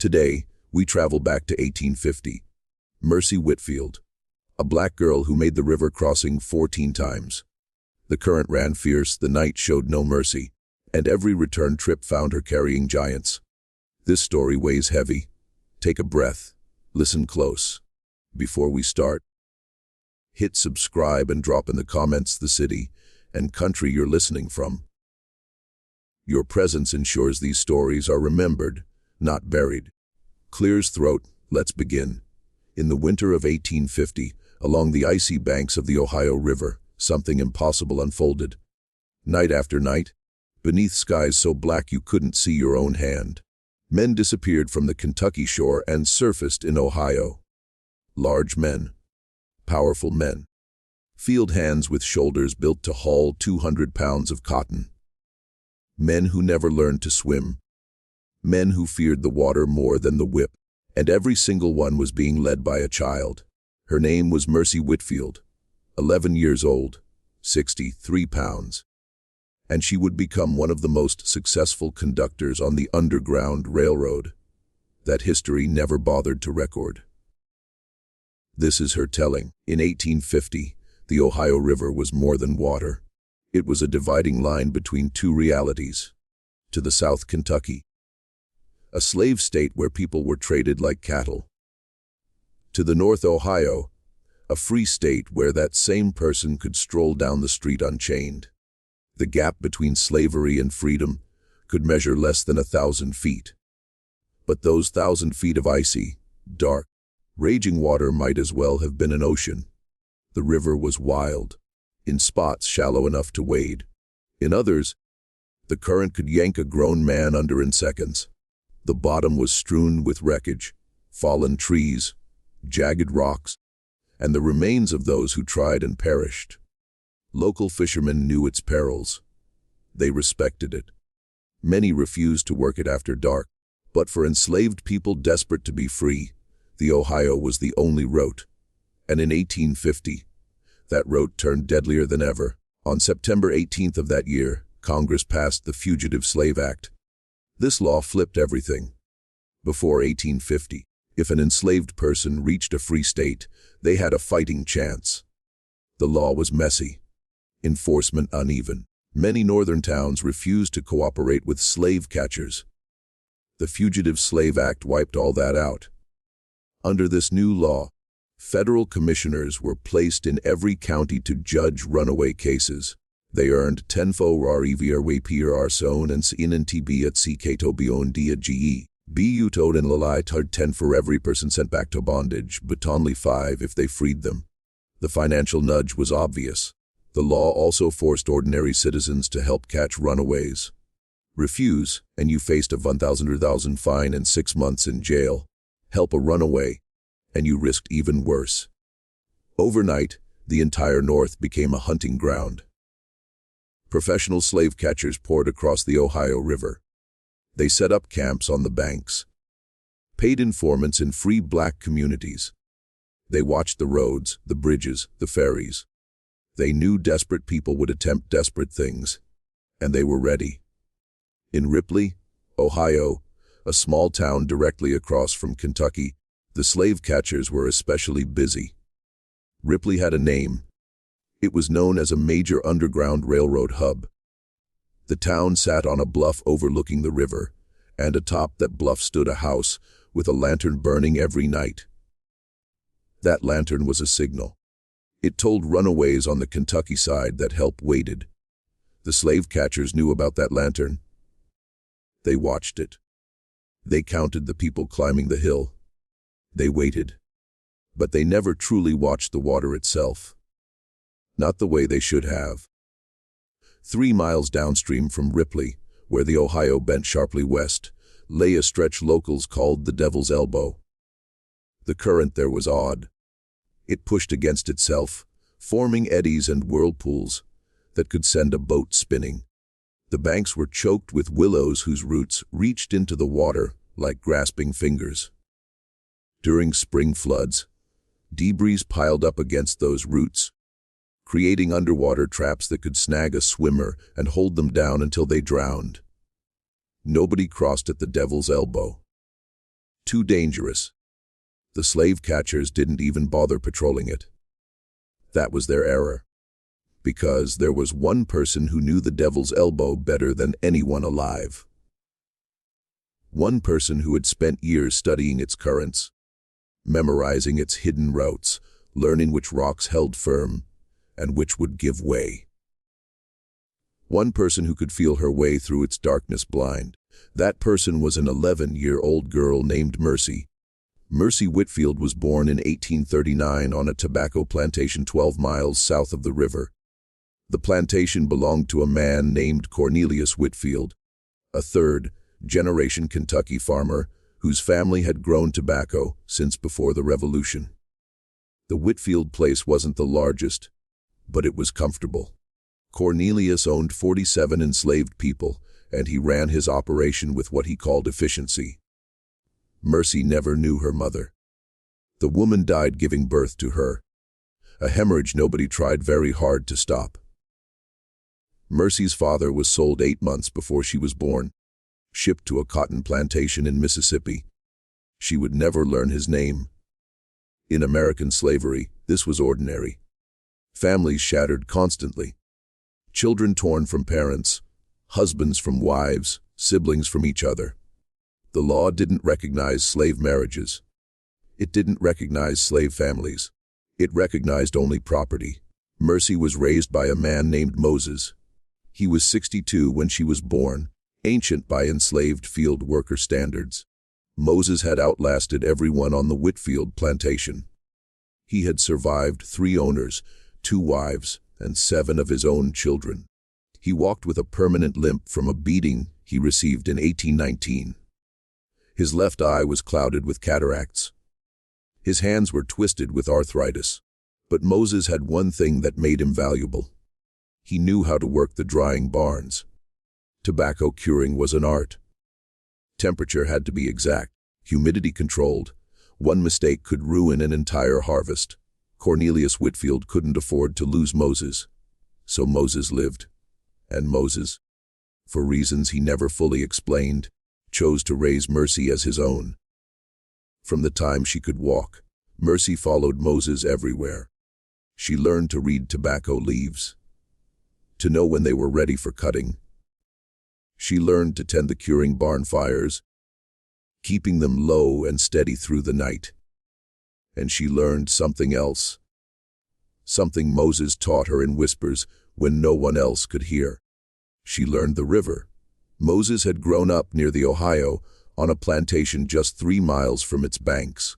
Today, we travel back to 1850. Mercy Whitfield, a black girl who made the river crossing 14 times. The current ran fierce, the night showed no mercy, and every return trip found her carrying giants. This story weighs heavy. Take a breath, listen close. Before we start, hit subscribe and drop in the comments the city and country you're listening from. Your presence ensures these stories are remembered, not buried. Clears throat, let's begin. In the winter of 1850, along the icy banks of the Ohio River, something impossible unfolded. Night after night, beneath skies so black you couldn't see your own hand, men disappeared from the Kentucky shore and surfaced in Ohio. Large men, powerful men, field hands with shoulders built to haul 200 pounds of cotton. Men who never learned to swim, men who feared the water more than the whip, and every single one was being led by a child. Her name was Mercy Whitfield, 11 years old, 63 pounds, and she would become one of the most successful conductors on the Underground Railroad that history never bothered to record. This is her telling. In 1850, the Ohio River was more than water. It was a dividing line between two realities. To the south, Kentucky, a slave state where people were traded like cattle. To the north, Ohio, a free state where that same person could stroll down the street unchained. The gap between slavery and freedom could measure less than 1,000 feet. But those 1,000 feet of icy, dark, raging water might as well have been an ocean. The river was wild, in spots shallow enough to wade. In others, the current could yank a grown man under in seconds. The bottom was strewn with wreckage, fallen trees, jagged rocks, and the remains of those who tried and perished. Local fishermen knew its perils. They respected it. Many refused to work it after dark, but for enslaved people desperate to be free, the Ohio was the only route. And in 1850, that route turned deadlier than ever. On September 18th of that year, Congress passed the Fugitive Slave Act. This law flipped everything. Before 1850, if an enslaved person reached a free state, they had a fighting chance. The law was messy, enforcement uneven. Many northern towns refused to cooperate with slave catchers. The Fugitive Slave Act wiped all that out. Under this new law, federal commissioners were placed in every county to judge runaway cases. They earned 10 arson and CNTB at CKTOBOND BU and Lalai tard 10 for every person sent back to bondage, but only 5 if they freed them. The financial nudge was obvious. The law also forced ordinary citizens to help catch runaways. Refuse, and you faced a $1,000 fine and 6 months in jail. Help a runaway, and you risked even worse. Overnight, the entire North became a hunting ground. Professional slave catchers poured across the Ohio River. They set up camps on the banks, paid informants in free black communities. They watched the roads, the bridges, the ferries. They knew desperate people would attempt desperate things, and they were ready. In Ripley, Ohio, a small town directly across from Kentucky, the slave catchers were especially busy. Ripley had a name. It was known as a major Underground Railroad hub. The town sat on a bluff overlooking the river, and atop that bluff stood a house with a lantern burning every night. That lantern was a signal. It told runaways on the Kentucky side that help waited. The slave catchers knew about that lantern. They watched it. They counted the people climbing the hill. They waited. But they never truly watched the water itself. Not the way they should have. 3 miles downstream from Ripley, where the Ohio bent sharply west, lay a stretch locals called the Devil's Elbow. The current there was odd. It pushed against itself, forming eddies and whirlpools that could send a boat spinning. The banks were choked with willows whose roots reached into the water like grasping fingers. During spring floods, debris piled up against those roots, creating underwater traps that could snag a swimmer and hold them down until they drowned. Nobody crossed at the Devil's Elbow. Too dangerous. The slave catchers didn't even bother patrolling it. That was their error. Because there was one person who knew the devil's elbow better than anyone alive. One person who had spent years studying its currents, memorizing its hidden routes, learning which rocks held firm and which would give way. One person who could feel her way through its darkness blind. That person was an 11-year-old girl named Mercy. Mercy Whitfield was born in 1839 on a tobacco plantation 12 miles south of the river. The plantation belonged to a man named Cornelius Whitfield, a third-generation Kentucky farmer whose family had grown tobacco since before the Revolution. The Whitfield place wasn't the largest, but it was comfortable. Cornelius owned 47 enslaved people, and he ran his operation with what he called efficiency. Mercy never knew her mother. The woman died giving birth to her, a hemorrhage nobody tried very hard to stop. Mercy's father was sold 8 months before she was born, shipped to a cotton plantation in Mississippi. She would never learn his name. In American slavery, this was ordinary. Families shattered constantly. Children torn from parents, husbands from wives, siblings from each other. The law didn't recognize slave marriages. It didn't recognize slave families. It recognized only property. Mercy was raised by a man named Moses. He was 62 when she was born, ancient by enslaved field worker standards. Moses had outlasted everyone on the Whitfield plantation. He had survived 3 owners, 2 wives, and 7 of his own children. He walked with a permanent limp from a beating he received in 1819. His left eye was clouded with cataracts. His hands were twisted with arthritis. But Moses had one thing that made him valuable. He knew how to work the drying barns. Tobacco curing was an art. Temperature had to be exact, humidity controlled. One mistake could ruin an entire harvest. Cornelius Whitfield couldn't afford to lose Moses. So Moses lived. And Moses, for reasons he never fully explained, chose to raise Mercy as his own. From the time she could walk, Mercy followed Moses everywhere. She learned to read tobacco leaves, to know when they were ready for cutting. She learned to tend the curing barn fires, keeping them low and steady through the night. And she learned something else, something Moses taught her in whispers when no one else could hear. She learned the river. Moses had grown up near the Ohio on a plantation just 3 miles from its banks.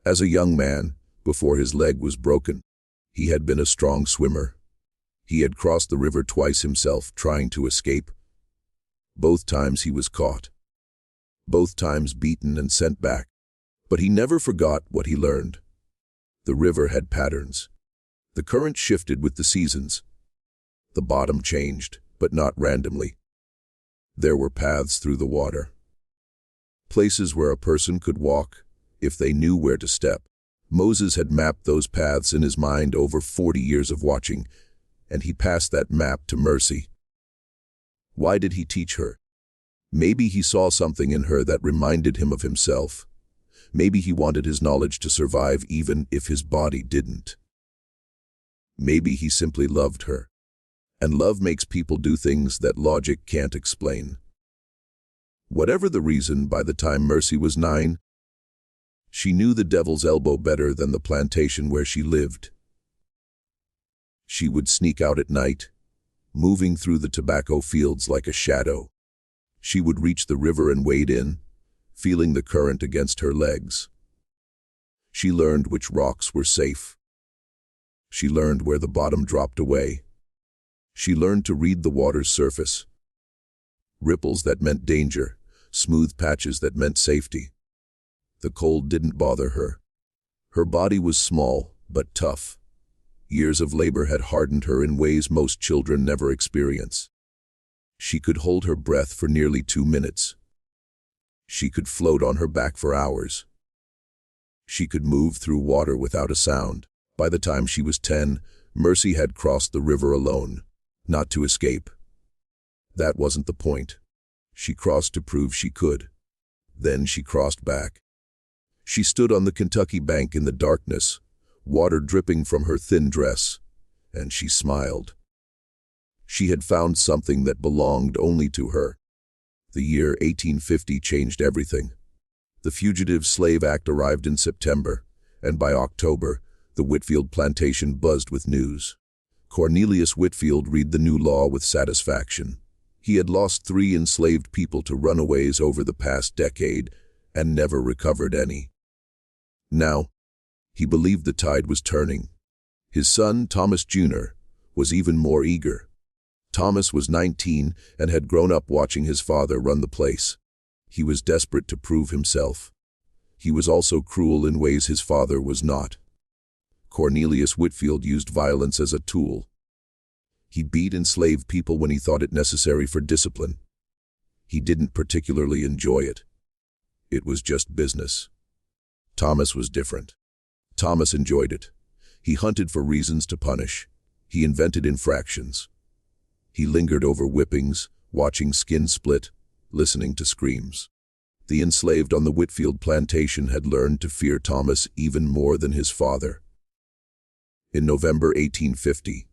As a young man, before his leg was broken, he had been a strong swimmer. He had crossed the river twice himself, trying to escape. Both times he was caught. Both times beaten and sent back. But he never forgot what he learned. The river had patterns. The current shifted with the seasons. The bottom changed, but not randomly. There were paths through the water. Places where a person could walk, if they knew where to step. Moses had mapped those paths in his mind over 40 years of watching, and he passed that map to Mercy. Why did he teach her? Maybe he saw something in her that reminded him of himself. Maybe he wanted his knowledge to survive even if his body didn't. Maybe he simply loved her. And love makes people do things that logic can't explain. Whatever the reason, by the time Mercy was 9, she knew the devil's elbow better than the plantation where she lived. She would sneak out at night, moving through the tobacco fields like a shadow. She would reach the river and wade in, feeling the current against her legs. She learned which rocks were safe. She learned where the bottom dropped away. She learned to read the water's surface. Ripples that meant danger, smooth patches that meant safety. The cold didn't bother her. Her body was small, but tough. Years of labor had hardened her in ways most children never experience. She could hold her breath for nearly 2 minutes. She could float on her back for hours. She could move through water without a sound. By the time she was 10, Mercy had crossed the river alone, not to escape. That wasn't the point. She crossed to prove she could. Then she crossed back. She stood on the Kentucky bank in the darkness, water dripping from her thin dress, and she smiled. She had found something that belonged only to her. The year 1850 changed everything. The Fugitive Slave Act arrived in September, and by October, the Whitfield plantation buzzed with news. Cornelius Whitfield read the new law with satisfaction. He had lost 3 enslaved people to runaways over the past decade and never recovered any. Now, he believed the tide was turning. His son, Thomas Jr., was even more eager. Thomas was 19 and had grown up watching his father run the place. He was desperate to prove himself. He was also cruel in ways his father was not. Cornelius Whitfield used violence as a tool. He beat enslaved people when he thought it necessary for discipline. He didn't particularly enjoy it. It was just business. Thomas was different. Thomas enjoyed it. He hunted for reasons to punish. He invented infractions. He lingered over whippings, watching skin split, listening to screams. The enslaved on the Whitfield plantation had learned to fear Thomas even more than his father. In November 1850,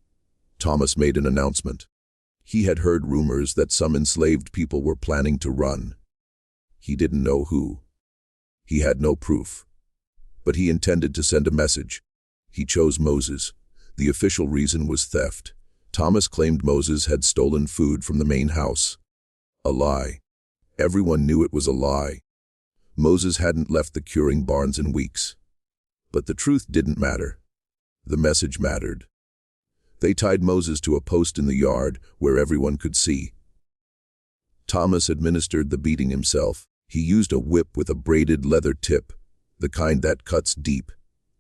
Thomas made an announcement. He had heard rumors that some enslaved people were planning to run. He didn't know who. He had no proof. But he intended to send a message. He chose Moses. The official reason was theft. Thomas claimed Moses had stolen food from the main house. A lie. Everyone knew it was a lie. Moses hadn't left the curing barns in weeks. But the truth didn't matter. The message mattered. They tied Moses to a post in the yard where everyone could see. Thomas administered the beating himself. He used a whip with a braided leather tip, the kind that cuts deep.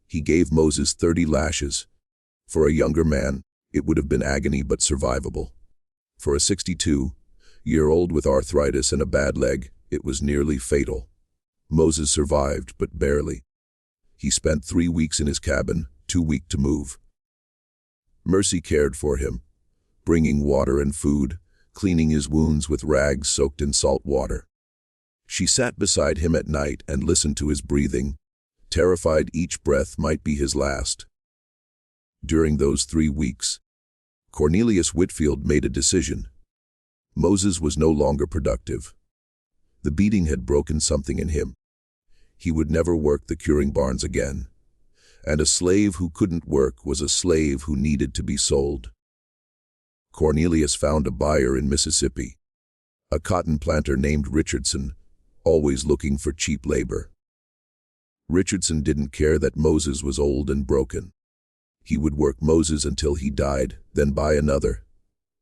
He gave Moses 30 lashes. For a younger man, it would have been agony but survivable. For a 62-year-old with arthritis and a bad leg, it was nearly fatal. Moses survived, but barely. He spent 3 weeks in his cabin, too weak to move. Mercy cared for him, bringing water and food, cleaning his wounds with rags soaked in salt water. She sat beside him at night and listened to his breathing, terrified each breath might be his last. During those 3 weeks, Cornelius Whitfield made a decision. Moses was no longer productive. The beating had broken something in him. He would never work the curing barns again. And a slave who couldn't work was a slave who needed to be sold. Cornelius found a buyer in Mississippi, a cotton planter named Richardson, always looking for cheap labor. Richardson didn't care that Moses was old and broken. He would work Moses until he died, then buy another.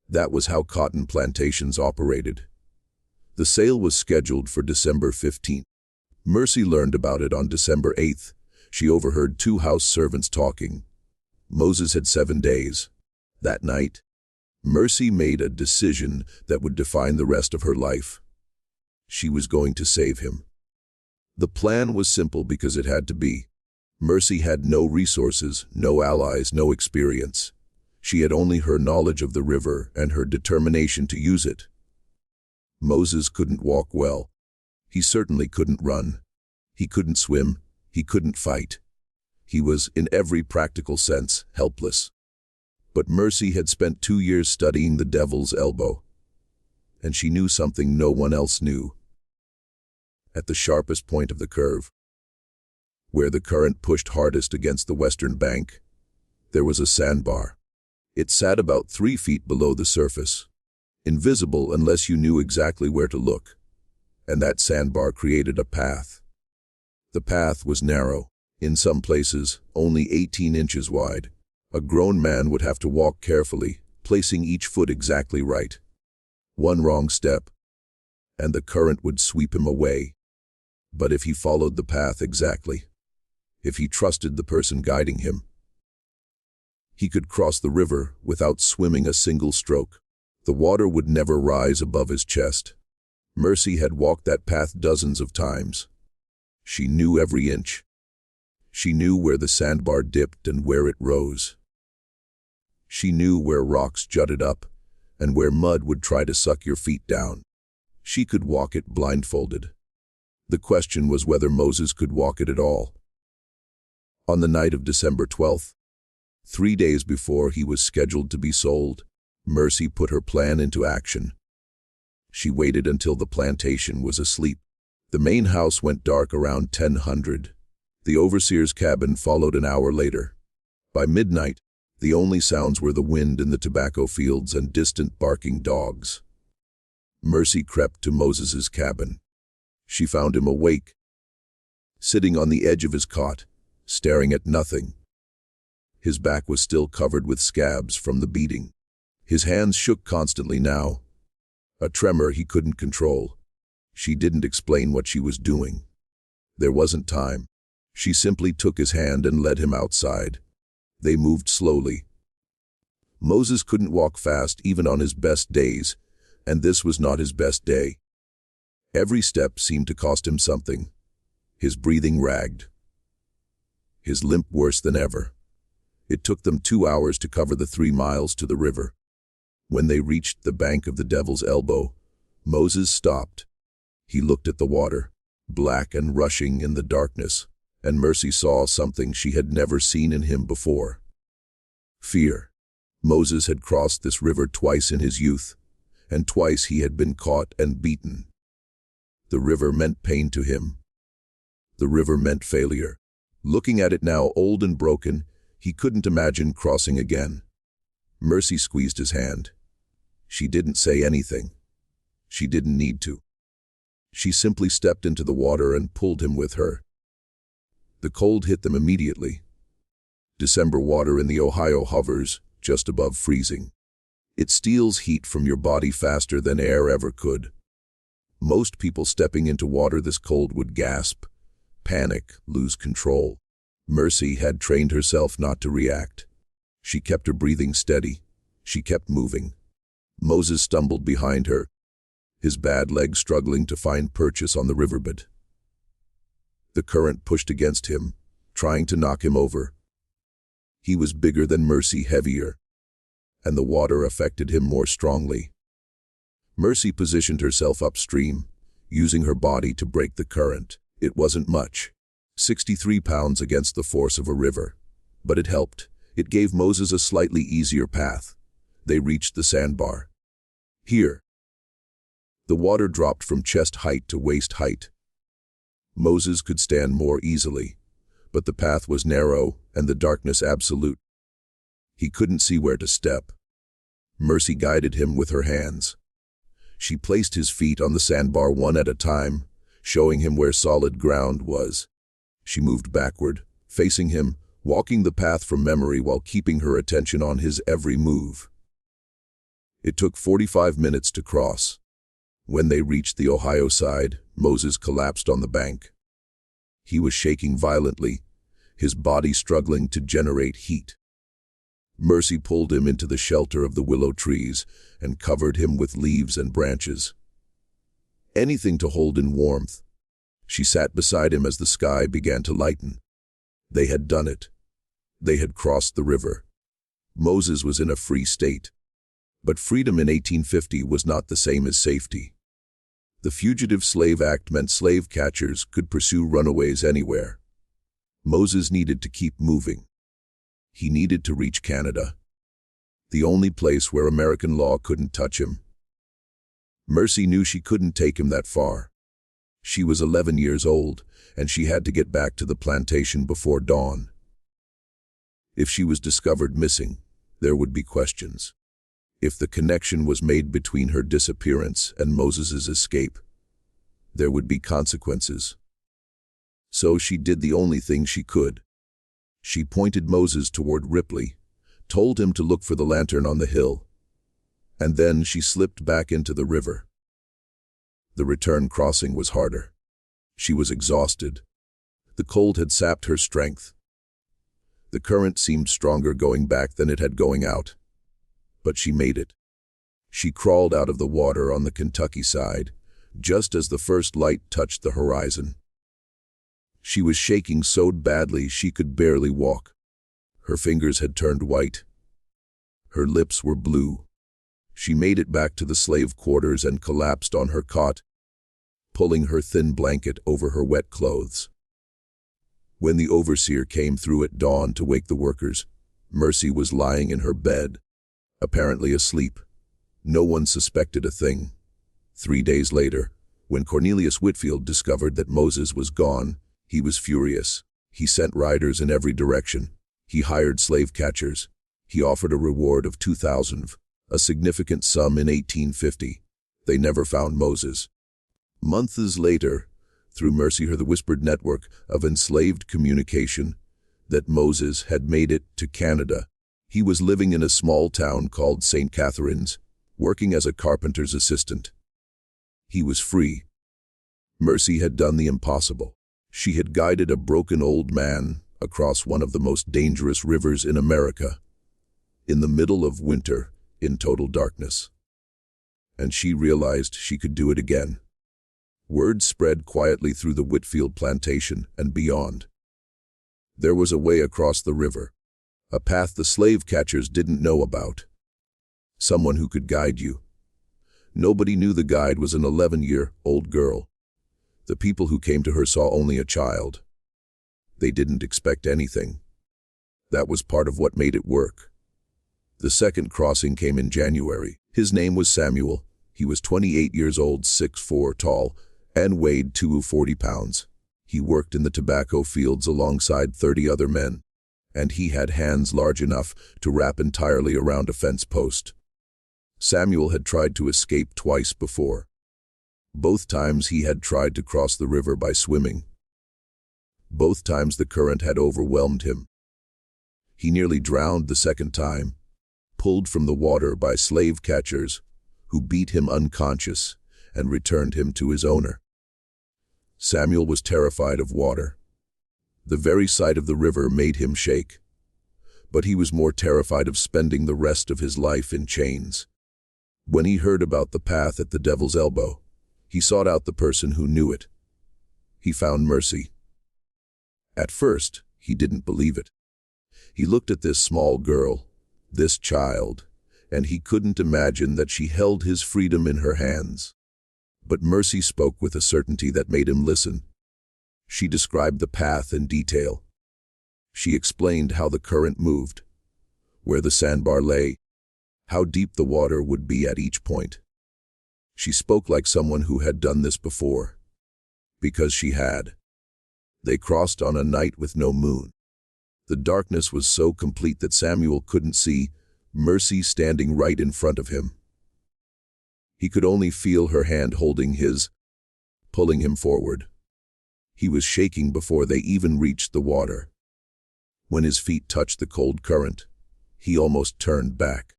That was how cotton plantations operated. The sale was scheduled for December 15th. Mercy learned about it on December 8th. She overheard 2 house servants talking. Moses had 7 days. That night, Mercy made a decision that would define the rest of her life. She was going to save him. The plan was simple because it had to be. Mercy had no resources, no allies, no experience. She had only her knowledge of the river and her determination to use it. Moses couldn't walk well. He certainly couldn't run. He couldn't swim. He couldn't fight. He was, in every practical sense, helpless. But Mercy had spent 2 years studying the devil's elbow, and she knew something no one else knew. At the sharpest point of the curve, where the current pushed hardest against the western bank, there was a sandbar. It sat about 3 feet below the surface, invisible unless you knew exactly where to look, and that sandbar created a path. The path was narrow, in some places only 18 inches wide. A grown man would have to walk carefully, placing each foot exactly right. One wrong step, and the current would sweep him away. But if he followed the path exactly, if he trusted the person guiding him, he could cross the river without swimming a single stroke. The water would never rise above his chest. Mercy had walked that path dozens of times. She knew every inch. She knew where the sandbar dipped and where it rose. She knew where rocks jutted up and where mud would try to suck your feet down. She could walk it blindfolded. The question was whether Moses could walk it at all. On the night of December 12th, 3 days before he was scheduled to be sold, Mercy put her plan into action. She waited until the plantation was asleep. The main house went dark around 10:00. The overseer's cabin followed an hour later. By midnight, the only sounds were the wind in the tobacco fields and distant barking dogs. Mercy crept to Moses's cabin. She found him awake, sitting on the edge of his cot, staring at nothing. His back was still covered with scabs from the beating. His hands shook constantly now, a tremor he couldn't control. She didn't explain what she was doing. There wasn't time. She simply took his hand and led him outside. They moved slowly. Moses couldn't walk fast even on his best days, and this was not his best day. Every step seemed to cost him something. His breathing ragged. His limp worse than ever. It took them 2 hours to cover the 3 miles to the river. When they reached the bank of the Devil's Elbow, Moses stopped. He looked at the water, black and rushing in the darkness, and Mercy saw something she had never seen in him before. Fear. Moses had crossed this river twice in his youth, and twice he had been caught and beaten. The river meant pain to him. The river meant failure. Looking at it now, old and broken, he couldn't imagine crossing again. Mercy squeezed his hand. She didn't say anything. She didn't need to. She simply stepped into the water and pulled him with her. The cold hit them immediately. December water in the Ohio hovers just above freezing. It steals heat from your body faster than air ever could. Most people stepping into water this cold would gasp, panic, lose control. Mercy had trained herself not to react. She kept her breathing steady. She kept moving. Moses stumbled behind her, his bad leg struggling to find purchase on the riverbed. The current pushed against him, trying to knock him over. He was bigger than Mercy, heavier, and the water affected him more strongly. Mercy positioned herself upstream, using her body to break the current. It wasn't much, 63 pounds against the force of a river, but it helped. It gave Moses a slightly easier path. They reached the sandbar. Here. The water dropped from chest height to waist height. Moses could stand more easily, but the path was narrow and the darkness absolute. He couldn't see where to step. Mercy guided him with her hands. She placed his feet on the sandbar one at a time, showing him where solid ground was. She moved backward, facing him, walking the path from memory while keeping her attention on his every move. It took 45 minutes to cross. When they reached the Ohio side, Moses collapsed on the bank. He was shaking violently, his body struggling to generate heat. Mercy pulled him into the shelter of the willow trees and covered him with leaves and branches. Anything to hold in warmth. She sat beside him as the sky began to lighten. They had done it. They had crossed the river. Moses was in a free state. But freedom in 1850 was not the same as safety. The Fugitive Slave Act meant slave catchers could pursue runaways anywhere. Moses needed to keep moving. He needed to reach Canada, the only place where American law couldn't touch him. Mercy knew she couldn't take him that far. She was 11 years old, and she had to get back to the plantation before dawn. If she was discovered missing, there would be questions. If the connection was made between her disappearance and Moses's escape, there would be consequences. So she did the only thing she could. She pointed Moses toward Ripley, told him to look for the lantern on the hill, and then she slipped back into the river. The return crossing was harder. She was exhausted. The cold had sapped her strength. The current seemed stronger going back than it had going out. But she made it. She crawled out of the water on the Kentucky side, just as the first light touched the horizon. She was shaking so badly she could barely walk. Her fingers had turned white. Her lips were blue. She made it back to the slave quarters and collapsed on her cot, pulling her thin blanket over her wet clothes. When the overseer came through at dawn to wake the workers, Mercy was lying in her bed, apparently asleep. No one suspected a thing. 3 days later, when Cornelius Whitfield discovered that Moses was gone, he was furious. He sent riders in every direction. He hired slave catchers. He offered a reward of 2,000, a significant sum in 1850. They never found Moses. Months later, through Mercy heard the whispered network of enslaved communication that Moses had made it to Canada. He was living in a small town called St. Catharines, working as a carpenter's assistant. He was free. Mercy had done the impossible. She had guided a broken old man across one of the most dangerous rivers in America, in the middle of winter, in total darkness. And she realized she could do it again. Word spread quietly through the Whitfield plantation and beyond. There was a way across the river, a path the slave catchers didn't know about. Someone who could guide you. Nobody knew the guide was an 11-year-old girl. The people who came to her saw only a child. They didn't expect anything. That was part of what made it work. The second crossing came in January. His name was Samuel. He was 28 years old, 6'4" tall, and weighed 240 pounds. He worked in the tobacco fields alongside 30 other men, and he had hands large enough to wrap entirely around a fence post. Samuel had tried to escape twice before. Both times he had tried to cross the river by swimming. Both times the current had overwhelmed him. He nearly drowned the second time, pulled from the water by slave catchers who beat him unconscious and returned him to his owner. Samuel was terrified of water. The very sight of the river made him shake. But he was more terrified of spending the rest of his life in chains. When he heard about the path at the Devil's Elbow, he sought out the person who knew it. He found Mercy. At first, he didn't believe it. He looked at this small girl, this child, and he couldn't imagine that she held his freedom in her hands. But Mercy spoke with a certainty that made him listen. She described the path in detail. She explained how the current moved, where the sandbar lay, how deep the water would be at each point. She spoke like someone who had done this before, because she had. They crossed on a night with no moon. The darkness was so complete that Samuel couldn't see Mercy standing right in front of him. He could only feel her hand holding his, pulling him forward. He was shaking before they even reached the water. When his feet touched the cold current, he almost turned back.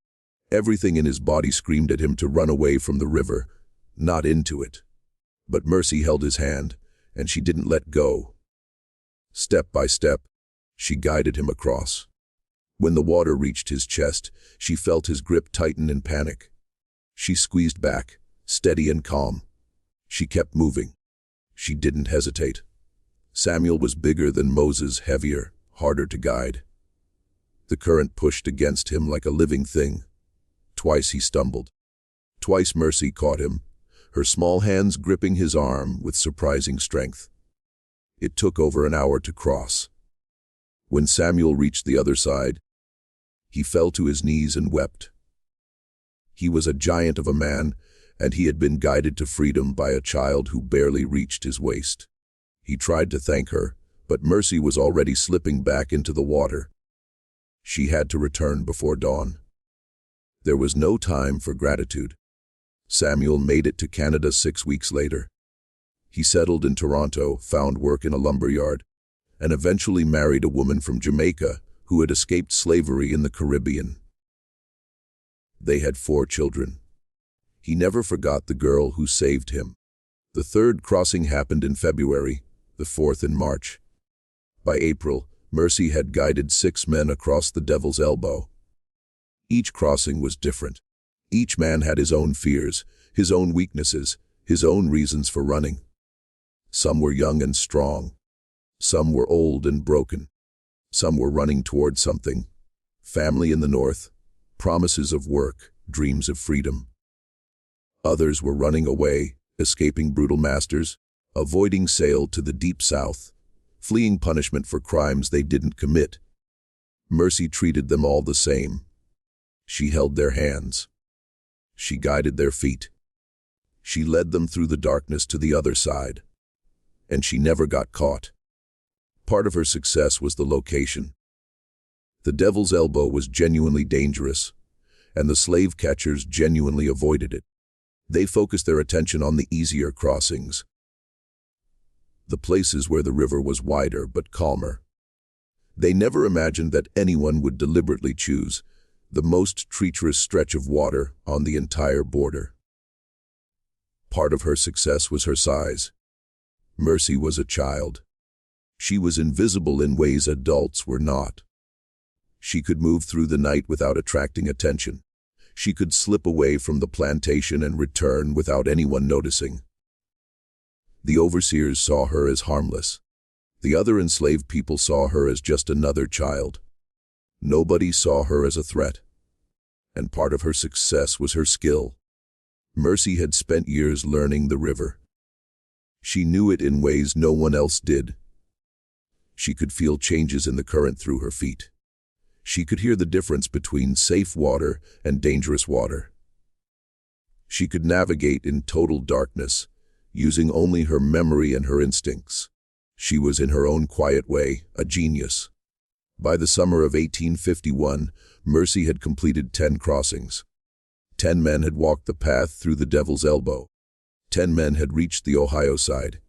Everything in his body screamed at him to run away from the river, not into it. But Mercy held his hand, and she didn't let go. Step by step, she guided him across. When the water reached his chest, she felt his grip tighten in panic. She squeezed back, steady and calm. She kept moving. She didn't hesitate. Samuel was bigger than Moses, heavier, harder to guide. The current pushed against him like a living thing. Twice he stumbled. Twice Mercy caught him, her small hands gripping his arm with surprising strength. It took over an hour to cross. When Samuel reached the other side, he fell to his knees and wept. He was a giant of a man, and he had been guided to freedom by a child who barely reached his waist. He tried to thank her, but Mercy was already slipping back into the water. She had to return before dawn. There was no time for gratitude. Samuel made it to Canada 6 weeks later. He settled in Toronto, found work in a lumberyard, and eventually married a woman from Jamaica who had escaped slavery in the Caribbean. They had 4 children. He never forgot the girl who saved him. The third crossing happened in February, the fourth in March. By April, Mercy had guided 6 men across the Devil's Elbow. Each crossing was different. Each man had his own fears, his own weaknesses, his own reasons for running. Some were young and strong. Some were old and broken. Some were running toward something. Family in the north, promises of work, dreams of freedom. Others were running away, escaping brutal masters, avoiding sail to the deep south, fleeing punishment for crimes they didn't commit. Mercy treated them all the same. She held their hands. She guided their feet. She led them through the darkness to the other side. And she never got caught. Part of her success was the location. The Devil's Elbow was genuinely dangerous, and the slave catchers genuinely avoided it. They focused their attention on the easier crossings, the places where the river was wider but calmer. They never imagined that anyone would deliberately choose the most treacherous stretch of water on the entire border. Part of her success was her size. Mercy was a child. She was invisible in ways adults were not. She could move through the night without attracting attention. She could slip away from the plantation and return without anyone noticing. The overseers saw her as harmless. The other enslaved people saw her as just another child. Nobody saw her as a threat. And part of her success was her skill. Mercy had spent years learning the river. She knew it in ways no one else did. She could feel changes in the current through her feet. She could hear the difference between safe water and dangerous water. She could navigate in total darkness, using only her memory and her instincts. She was, in her own quiet way, a genius. By the summer of 1851, Mercy had completed 10 crossings. 10 men had walked the path through the Devil's Elbow. 10 men had reached the Ohio side.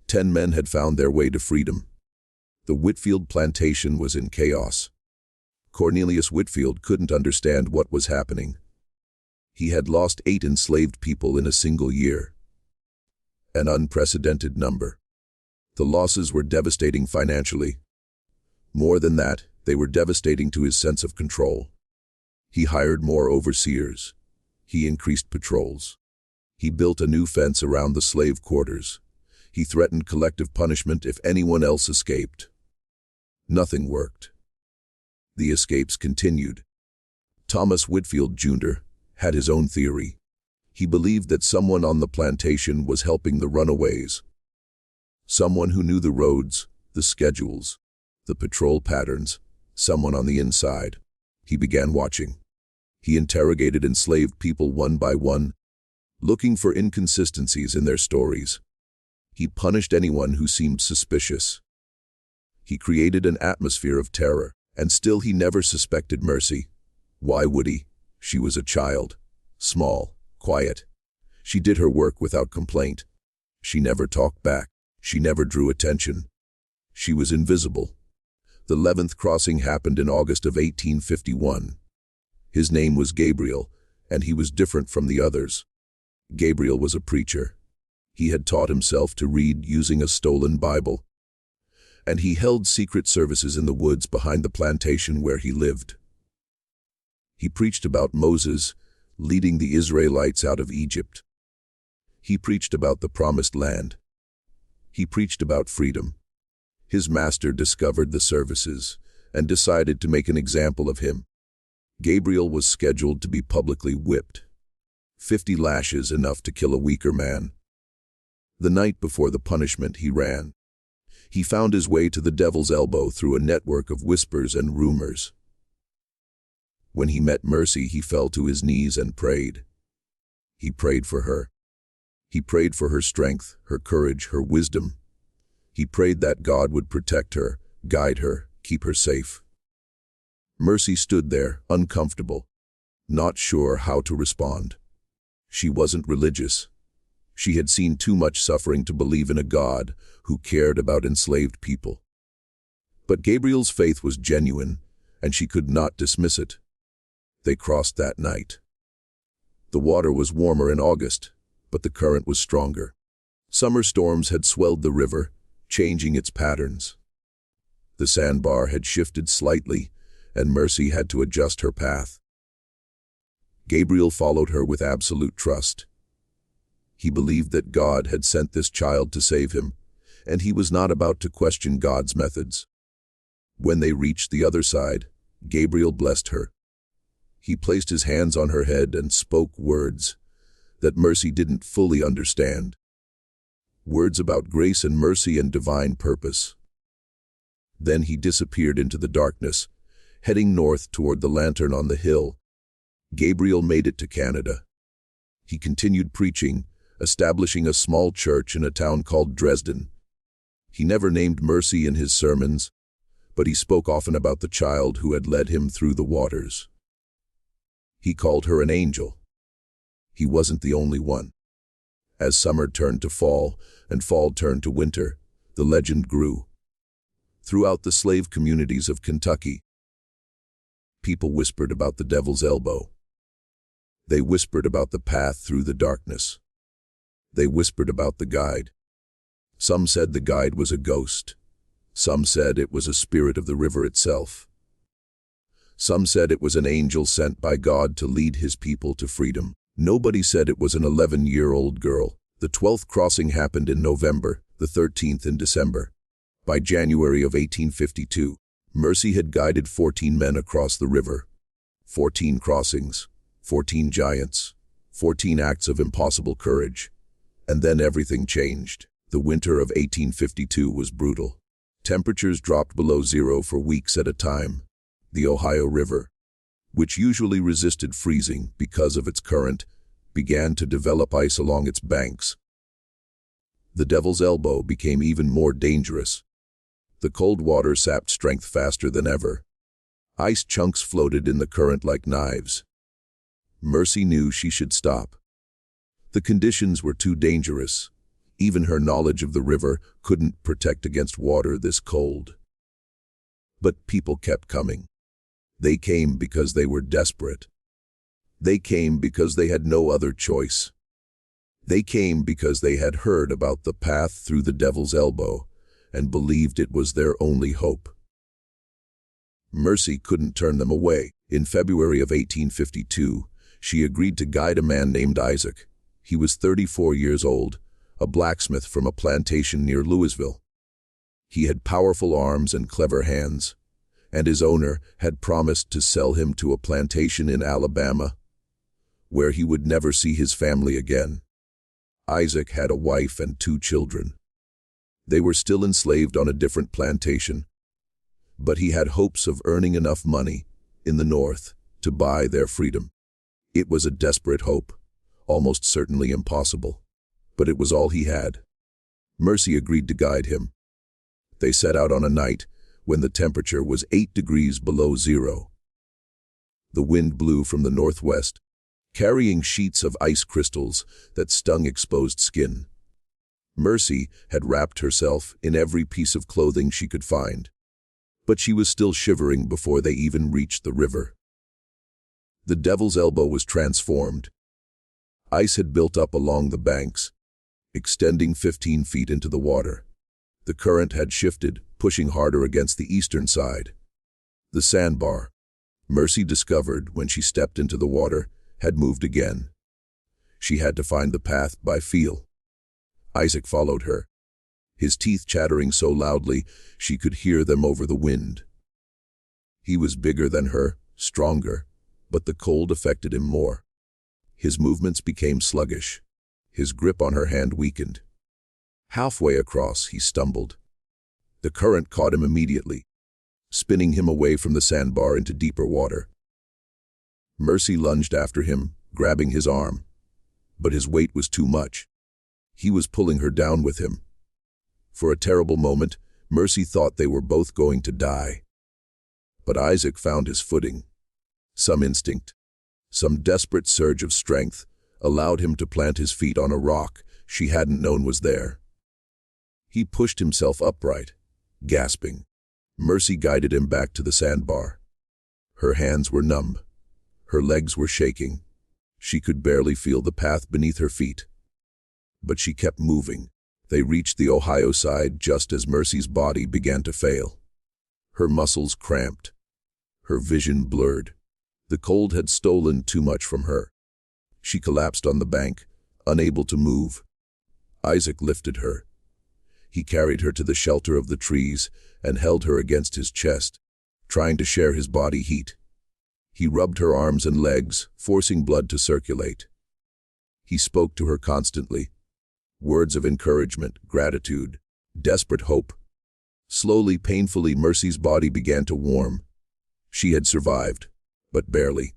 10 men had found their way to freedom. The Whitfield plantation was in chaos. Cornelius Whitfield couldn't understand what was happening. He had lost 8 enslaved people in a single year. An unprecedented number. The losses were devastating financially. More than that, they were devastating to his sense of control. He hired more overseers. He increased patrols. He built a new fence around the slave quarters. He threatened collective punishment if anyone else escaped. Nothing worked. The escapes continued. Thomas Whitfield, Jr. had his own theory. He believed that someone on the plantation was helping the runaways. Someone who knew the roads, the schedules, the patrol patterns, someone on the inside. He began watching. He interrogated enslaved people one by one, looking for inconsistencies in their stories. He punished anyone who seemed suspicious. He created an atmosphere of terror, and still he never suspected Mercy. Why would he? She was a child, small, quiet. She did her work without complaint. She never talked back. She never drew attention. She was invisible. The 11th crossing happened in August of 1851. His name was Gabriel, and he was different from the others. Gabriel was a preacher. He had taught himself to read using a stolen Bible. And he held secret services in the woods behind the plantation where he lived. He preached about Moses leading the Israelites out of Egypt. He preached about the promised land. He preached about freedom. His master discovered the services and decided to make an example of him. Gabriel was scheduled to be publicly whipped. 50 lashes, enough to kill a weaker man. The night before the punishment, he ran. He found his way to the Devil's Elbow through a network of whispers and rumors. When he met Mercy, he fell to his knees and prayed. He prayed for her. He prayed for her strength, her courage, her wisdom. He prayed that God would protect her, guide her, keep her safe. Mercy stood there, uncomfortable, not sure how to respond. She wasn't religious. She had seen too much suffering to believe in a God who cared about enslaved people. But Gabriel's faith was genuine, and she could not dismiss it. They crossed that night. The water was warmer in August, but the current was stronger. Summer storms had swelled the river, changing its patterns. The sandbar had shifted slightly, and Mercy had to adjust her path. Gabriel followed her with absolute trust. He believed that God had sent this child to save him, and he was not about to question God's methods. When they reached the other side, Gabriel blessed her. He placed his hands on her head and spoke words, that Mercy didn't fully understand. Words about grace and mercy and divine purpose. Then he disappeared into the darkness, heading north toward the lantern on the hill. Gabriel made it to Canada. He continued preaching, establishing a small church in a town called Dresden. He never named Mercy in his sermons, but he spoke often about the child who had led him through the waters. He called her an angel. He wasn't the only one. As summer turned to fall and fall turned to winter, the legend grew. Throughout the slave communities of Kentucky, people whispered about the devil's elbow. They whispered about the path through the darkness. They whispered about the guide. Some said the guide was a ghost. Some said it was a spirit of the river itself. Some said it was an angel sent by God to lead his people to freedom. Nobody said it was an 11-year-old girl. The 12th crossing happened in November, the 13th in December. By January of 1852, Mercy had guided 14 men across the river. 14 crossings, 14 giants, 14 acts of impossible courage. And then everything changed. The winter of 1852 was brutal. Temperatures dropped below zero for weeks at a time. The Ohio River, which usually resisted freezing because of its current, began to develop ice along its banks. The devil's elbow became even more dangerous. The cold water sapped strength faster than ever. Ice chunks floated in the current like knives. Mercy knew she should stop. The conditions were too dangerous. Even her knowledge of the river couldn't protect against water this cold. But people kept coming. They came because they were desperate. They came because they had no other choice. They came because they had heard about the path through the devil's elbow and believed it was their only hope. Mercy couldn't turn them away. In February of 1852, she agreed to guide a man named Isaac. He was 34 years old, a blacksmith from a plantation near Louisville. He had powerful arms and clever hands, and his owner had promised to sell him to a plantation in Alabama, where he would never see his family again. Isaac had a wife and 2 children. They were still enslaved on a different plantation, but he had hopes of earning enough money in the North to buy their freedom. It was a desperate hope, almost certainly impossible, but it was all he had. Mercy agreed to guide him. They set out on a night when the temperature was 8 degrees below zero. The wind blew from the northwest, carrying sheets of ice crystals that stung exposed skin. Mercy had wrapped herself in every piece of clothing she could find, but she was still shivering before they even reached the river. The devil's elbow was transformed. Ice had built up along the banks, extending 15 feet into the water. The current had shifted, pushing harder against the eastern side. The sandbar, Mercy discovered when she stepped into the water, had moved again. She had to find the path by feel. Isaac followed her, his teeth chattering so loudly she could hear them over the wind. He was bigger than her, stronger, but the cold affected him more. His movements became sluggish. His grip on her hand weakened. Halfway across, he stumbled. The current caught him immediately, spinning him away from the sandbar into deeper water. Mercy lunged after him, grabbing his arm, but his weight was too much. He was pulling her down with him. For a terrible moment, Mercy thought they were both going to die. But Isaac found his footing. Some instinct, some desperate surge of strength, allowed him to plant his feet on a rock she hadn't known was there. He pushed himself upright, gasping. Mercy guided him back to the sandbar. Her hands were numb. Her legs were shaking. She could barely feel the path beneath her feet. But she kept moving. They reached the Ohio side just as Mercy's body began to fail. Her muscles cramped. Her vision blurred. The cold had stolen too much from her. She collapsed on the bank, unable to move. Isaac lifted her. He carried her to the shelter of the trees and held her against his chest, trying to share his body heat. He rubbed her arms and legs, forcing blood to circulate. He spoke to her constantly. Words of encouragement, gratitude, desperate hope. Slowly, painfully, Mercy's body began to warm. She had survived, but barely.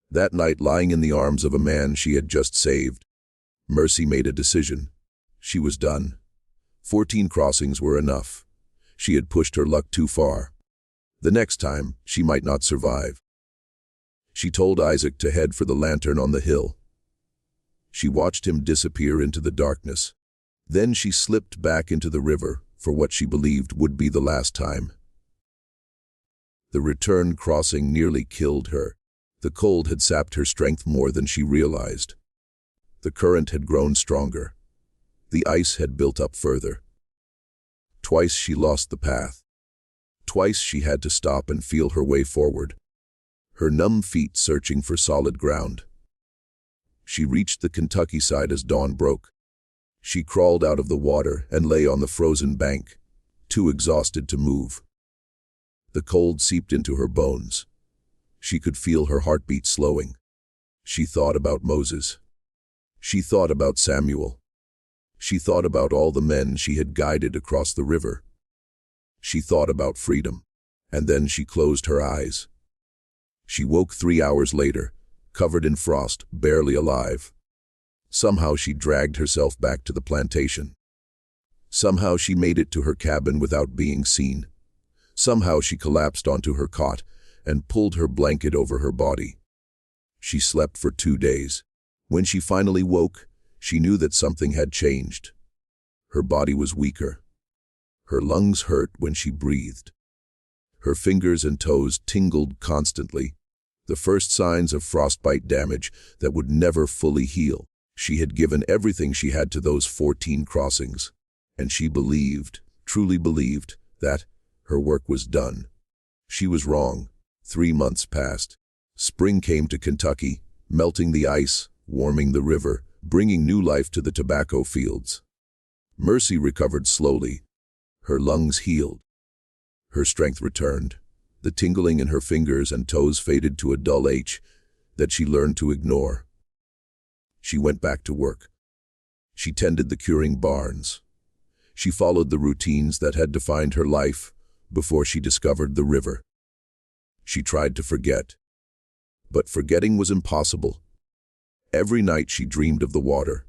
That night, lying in the arms of a man she had just saved, Mercy made a decision. She was done. 14 crossings were enough. She had pushed her luck too far. The next time, she might not survive. She told Isaac to head for the lantern on the hill. She watched him disappear into the darkness. Then she slipped back into the river for what she believed would be the last time. The return crossing nearly killed her. The cold had sapped her strength more than she realized. The current had grown stronger. The ice had built up further. Twice she lost the path. Twice she had to stop and feel her way forward, her numb feet searching for solid ground. She reached the Kentucky side as dawn broke. She crawled out of the water and lay on the frozen bank, too exhausted to move. The cold seeped into her bones. She could feel her heartbeat slowing. She thought about Moses. She thought about Samuel. She thought about all the men she had guided across the river. She thought about freedom, and then she closed her eyes. She woke 3 hours later, covered in frost, barely alive. Somehow she dragged herself back to the plantation. Somehow she made it to her cabin without being seen. Somehow she collapsed onto her cot and pulled her blanket over her body. She slept for 2 days. When she finally woke, she knew that something had changed. Her body was weaker. Her lungs hurt when she breathed. Her fingers and toes tingled constantly, the first signs of frostbite damage that would never fully heal. She had given everything she had to those 14 crossings, and she believed, truly believed, that her work was done. She was wrong. 3 months passed. Spring came to Kentucky, melting the ice, warming the river, bringing new life to the tobacco fields. Mercy recovered slowly. Her lungs healed. Her strength returned. The tingling in her fingers and toes faded to a dull ache that she learned to ignore. She went back to work. She tended the curing barns. She followed the routines that had defined her life before she discovered the river. She tried to forget, but forgetting was impossible. Every night she dreamed of the water.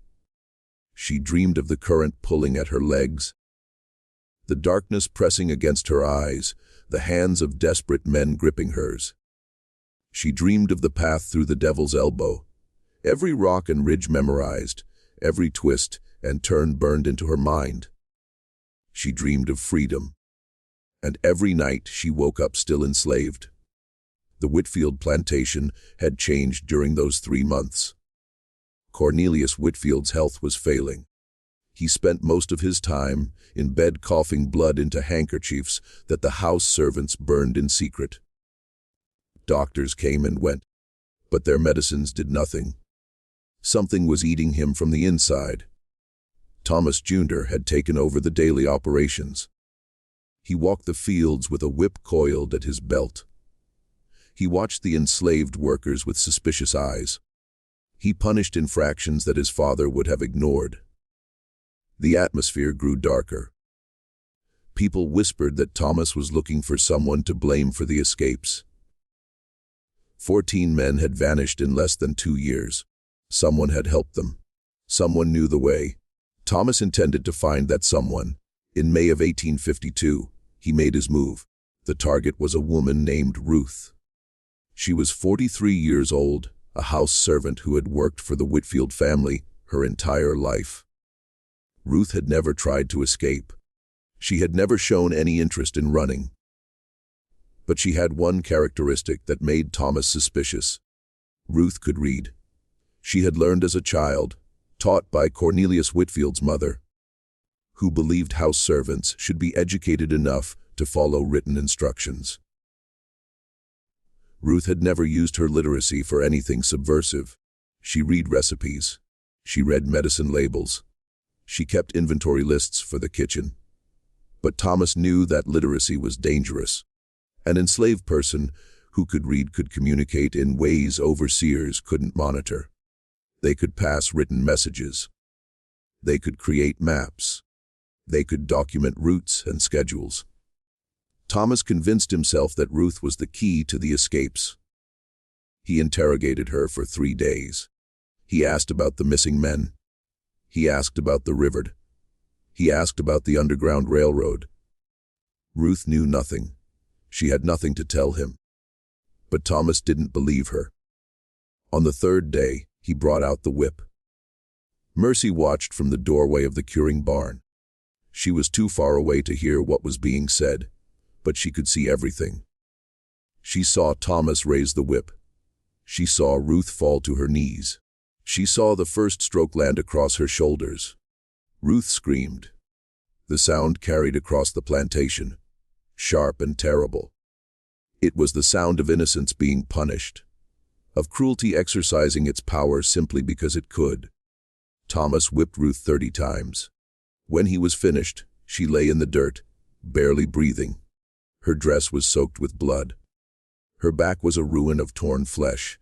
She dreamed of the current pulling at her legs, the darkness pressing against her eyes, the hands of desperate men gripping hers. She dreamed of the path through the devil's elbow, every rock and ridge memorized, every twist and turn burned into her mind. She dreamed of freedom, and every night she woke up still enslaved. The Whitfield plantation had changed during those 3 months. Cornelius Whitfield's health was failing. He spent most of his time in bed coughing blood into handkerchiefs that the house servants burned in secret. Doctors came and went, but their medicines did nothing. Something was eating him from the inside. Thomas Jr. had taken over the daily operations. He walked the fields with a whip coiled at his belt. He watched the enslaved workers with suspicious eyes. He punished infractions that his father would have ignored. The atmosphere grew darker. People whispered that Thomas was looking for someone to blame for the escapes. 14 men had vanished in less than 2 years. Someone had helped them. Someone knew the way. Thomas intended to find that someone. In May of 1852, he made his move. The target was a woman named Ruth. She was 43 years old, a house servant who had worked for the Whitfield family her entire life. Ruth had never tried to escape. She had never shown any interest in running. But she had one characteristic that made Thomas suspicious. Ruth could read. She had learned as a child, taught by Cornelius Whitfield's mother, who believed house servants should be educated enough to follow written instructions. Ruth had never used her literacy for anything subversive. She read recipes. She read medicine labels. She kept inventory lists for the kitchen. But Thomas knew that literacy was dangerous. An enslaved person who could read could communicate in ways overseers couldn't monitor. They could pass written messages. They could create maps. They could document routes and schedules. Thomas convinced himself that Ruth was the key to the escapes. He interrogated her for 3 days. He asked about the missing men. He asked about the river. He asked about the Underground Railroad. Ruth knew nothing. She had nothing to tell him. But Thomas didn't believe her. On the 3rd day, he brought out the whip. Mercy watched from the doorway of the curing barn. She was too far away to hear what was being said, but she could see everything. She saw Thomas raise the whip. She saw Ruth fall to her knees. She saw the first stroke land across her shoulders. Ruth screamed. The sound carried across the plantation, sharp and terrible. It was the sound of innocence being punished, of cruelty exercising its power simply because it could. Thomas whipped Ruth 30 times. When he was finished, she lay in the dirt, barely breathing. Her dress was soaked with blood. Her back was a ruin of torn flesh.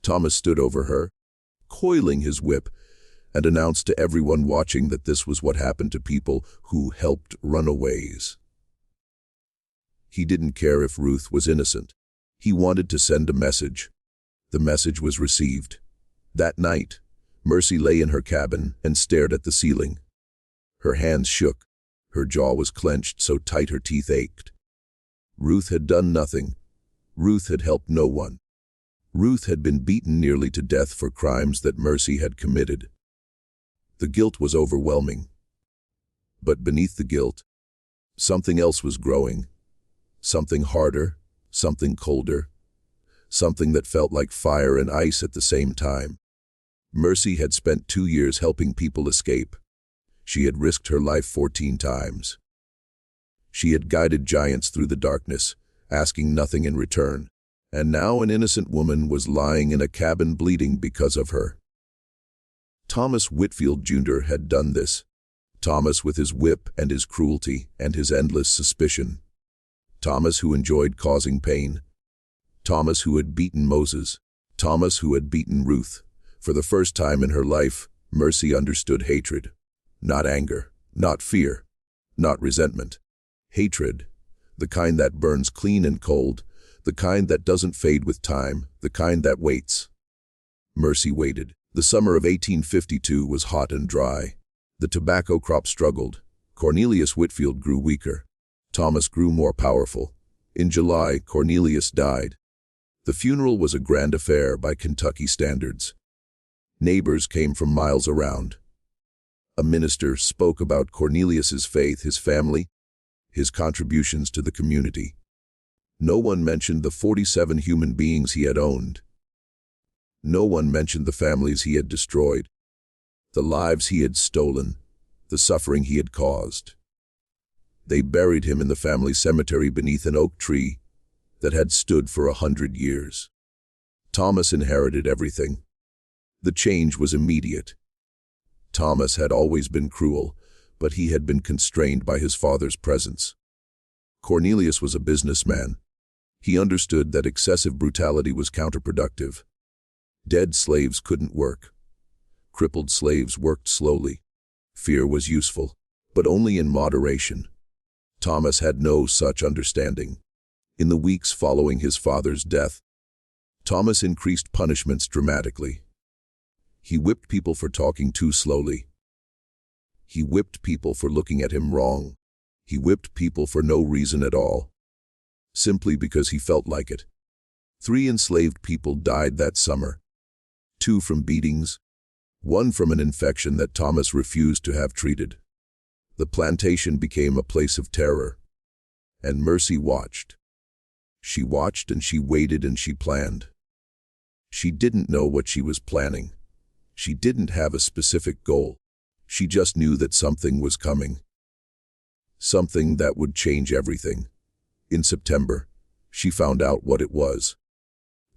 Thomas stood over her, coiling his whip, and announced to everyone watching that this was what happened to people who helped runaways. He didn't care if Ruth was innocent. He wanted to send a message. The message was received. That night, Mercy lay in her cabin and stared at the ceiling. Her hands shook. Her jaw was clenched so tight her teeth ached. Ruth had done nothing. Ruth had helped no one. Ruth had been beaten nearly to death for crimes that Mercy had committed. The guilt was overwhelming. But beneath the guilt, something else was growing. Something harder, something colder, something that felt like fire and ice at the same time. Mercy had spent 2 years helping people escape. She had risked her life 14 times. She had guided giants through the darkness, asking nothing in return. And now an innocent woman was lying in a cabin bleeding because of her. Thomas Whitfield Jr. had done this. Thomas with his whip and his cruelty and his endless suspicion. Thomas who enjoyed causing pain. Thomas who had beaten Moses. Thomas who had beaten Ruth. For the first time in her life, Mercy understood hatred. Not anger, not fear, not resentment. Hatred, the kind that burns clean and cold, the kind that doesn't fade with time, the kind that waits. Mercy waited. The summer of 1852 was hot and dry. The tobacco crop struggled. Cornelius Whitfield grew weaker. Thomas grew more powerful. In July, Cornelius died. The funeral was a grand affair by Kentucky standards. Neighbors came from miles around. A minister spoke about Cornelius's faith, his family, his contributions to the community. No one mentioned the 47 human beings he had owned. No one mentioned the families he had destroyed, the lives he had stolen, the suffering he had caused. They buried him in the family cemetery beneath an oak tree that had stood for 100 years. Thomas inherited everything. The change was immediate. Thomas had always been cruel, but he had been constrained by his father's presence. Cornelius was a businessman. He understood that excessive brutality was counterproductive. Dead slaves couldn't work. Crippled slaves worked slowly. Fear was useful, but only in moderation. Thomas had no such understanding. In the weeks following his father's death, Thomas increased punishments dramatically. He whipped people for talking too slowly. He whipped people for looking at him wrong. He whipped people for no reason at all, simply because he felt like it. 3 enslaved people died that summer. 2 from beatings, 1 from an infection that Thomas refused to have treated. The plantation became a place of terror, and Mercy watched. She watched and she waited and she planned. She didn't know what she was planning. She didn't have a specific goal. She just knew that something was coming. Something that would change everything. In September, she found out what it was.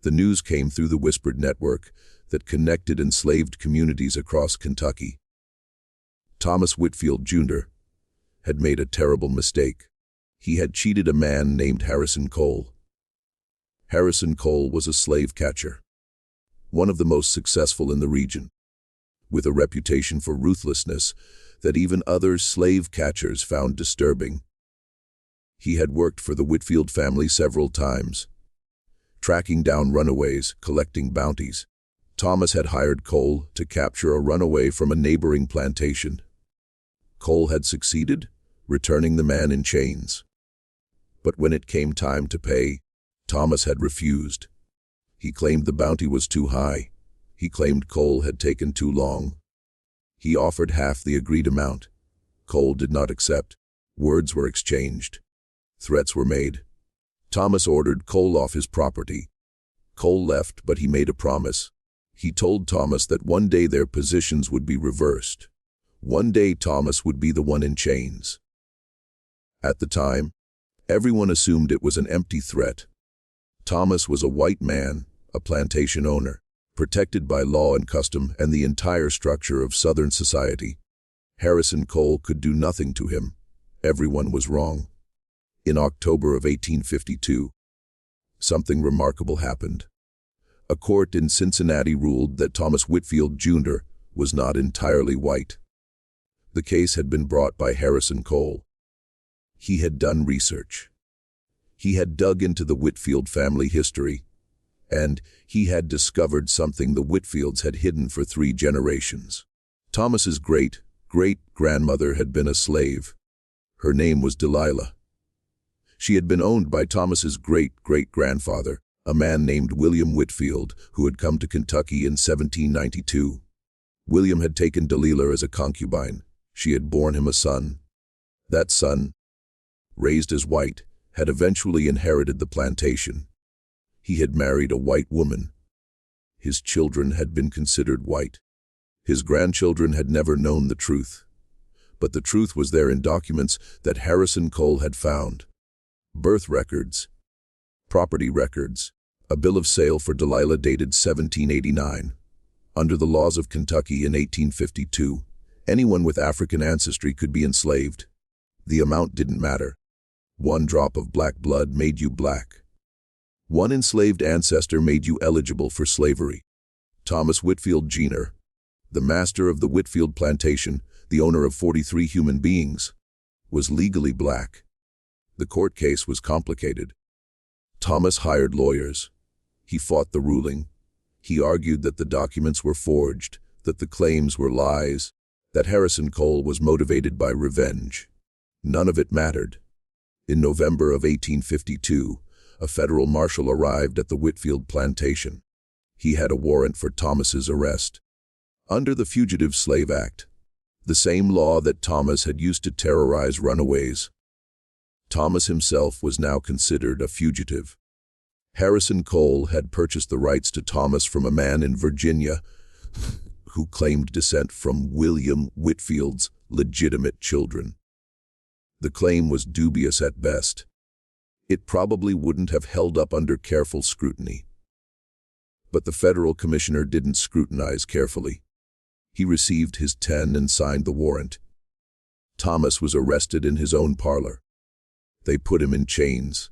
The news came through the whispered network that connected enslaved communities across Kentucky. Thomas Whitfield Jr. had made a terrible mistake. He had cheated a man named Harrison Cole. Harrison Cole was a slave catcher. one of the most successful in the region, with a reputation for ruthlessness that even other slave catchers found disturbing. He had worked for the Whitfield family several times, tracking down runaways, collecting bounties. Thomas had hired Cole to capture a runaway from a neighboring plantation. Cole had succeeded, returning the man in chains. But when it came time to pay, Thomas had refused. He claimed the bounty was too high. He claimed Cole had taken too long. He offered half the agreed amount. Cole did not accept. Words were exchanged. Threats were made. Thomas ordered Cole off his property. Cole left, but he made a promise. He told Thomas that one day their positions would be reversed. One day Thomas would be the one in chains. At the time, everyone assumed it was an empty threat. Thomas was a white man, a plantation owner, protected by law and custom and the entire structure of Southern society. Harrison Cole could do nothing to him. Everyone was wrong. In October of 1852, something remarkable happened. A court in Cincinnati ruled that Thomas Whitfield, Jr. was not entirely white. The case had been brought by Harrison Cole. He had done research. He had dug into the Whitfield family history, and he had discovered something the Whitfields had hidden for 3 generations. Thomas's great-great-grandmother had been a slave. Her name was Delilah. She had been owned by Thomas's great-great-grandfather, a man named William Whitfield, who had come to Kentucky in 1792. William had taken Delilah as a concubine. She had borne him a son. That son, raised as white, had eventually inherited the plantation. He had married a white woman. His children had been considered white. His grandchildren had never known the truth. But the truth was there in documents that Harrison Cole had found. Birth records, property records, a bill of sale for Delilah dated 1789. Under the laws of Kentucky in 1852, anyone with African ancestry could be enslaved. The amount didn't matter. 1 drop of black blood made you black. 1 enslaved ancestor made you eligible for slavery. Thomas Whitfield, Jr., the master of the Whitfield plantation, the owner of 43 human beings, was legally black. The court case was complicated. Thomas hired lawyers. He fought the ruling. He argued that the documents were forged, that the claims were lies, that Harrison Cole was motivated by revenge. None of it mattered. In November of 1852, a federal marshal arrived at the Whitfield plantation. He had a warrant for Thomas's arrest. Under the Fugitive Slave Act, the same law that Thomas had used to terrorize runaways, Thomas himself was now considered a fugitive. Harrison Cole had purchased the rights to Thomas from a man in Virginia who claimed descent from William Whitfield's legitimate children. The claim was dubious at best. It probably wouldn't have held up under careful scrutiny. But the federal commissioner didn't scrutinize carefully. He received his 10 and signed the warrant. Thomas was arrested in his own parlor. They put him in chains.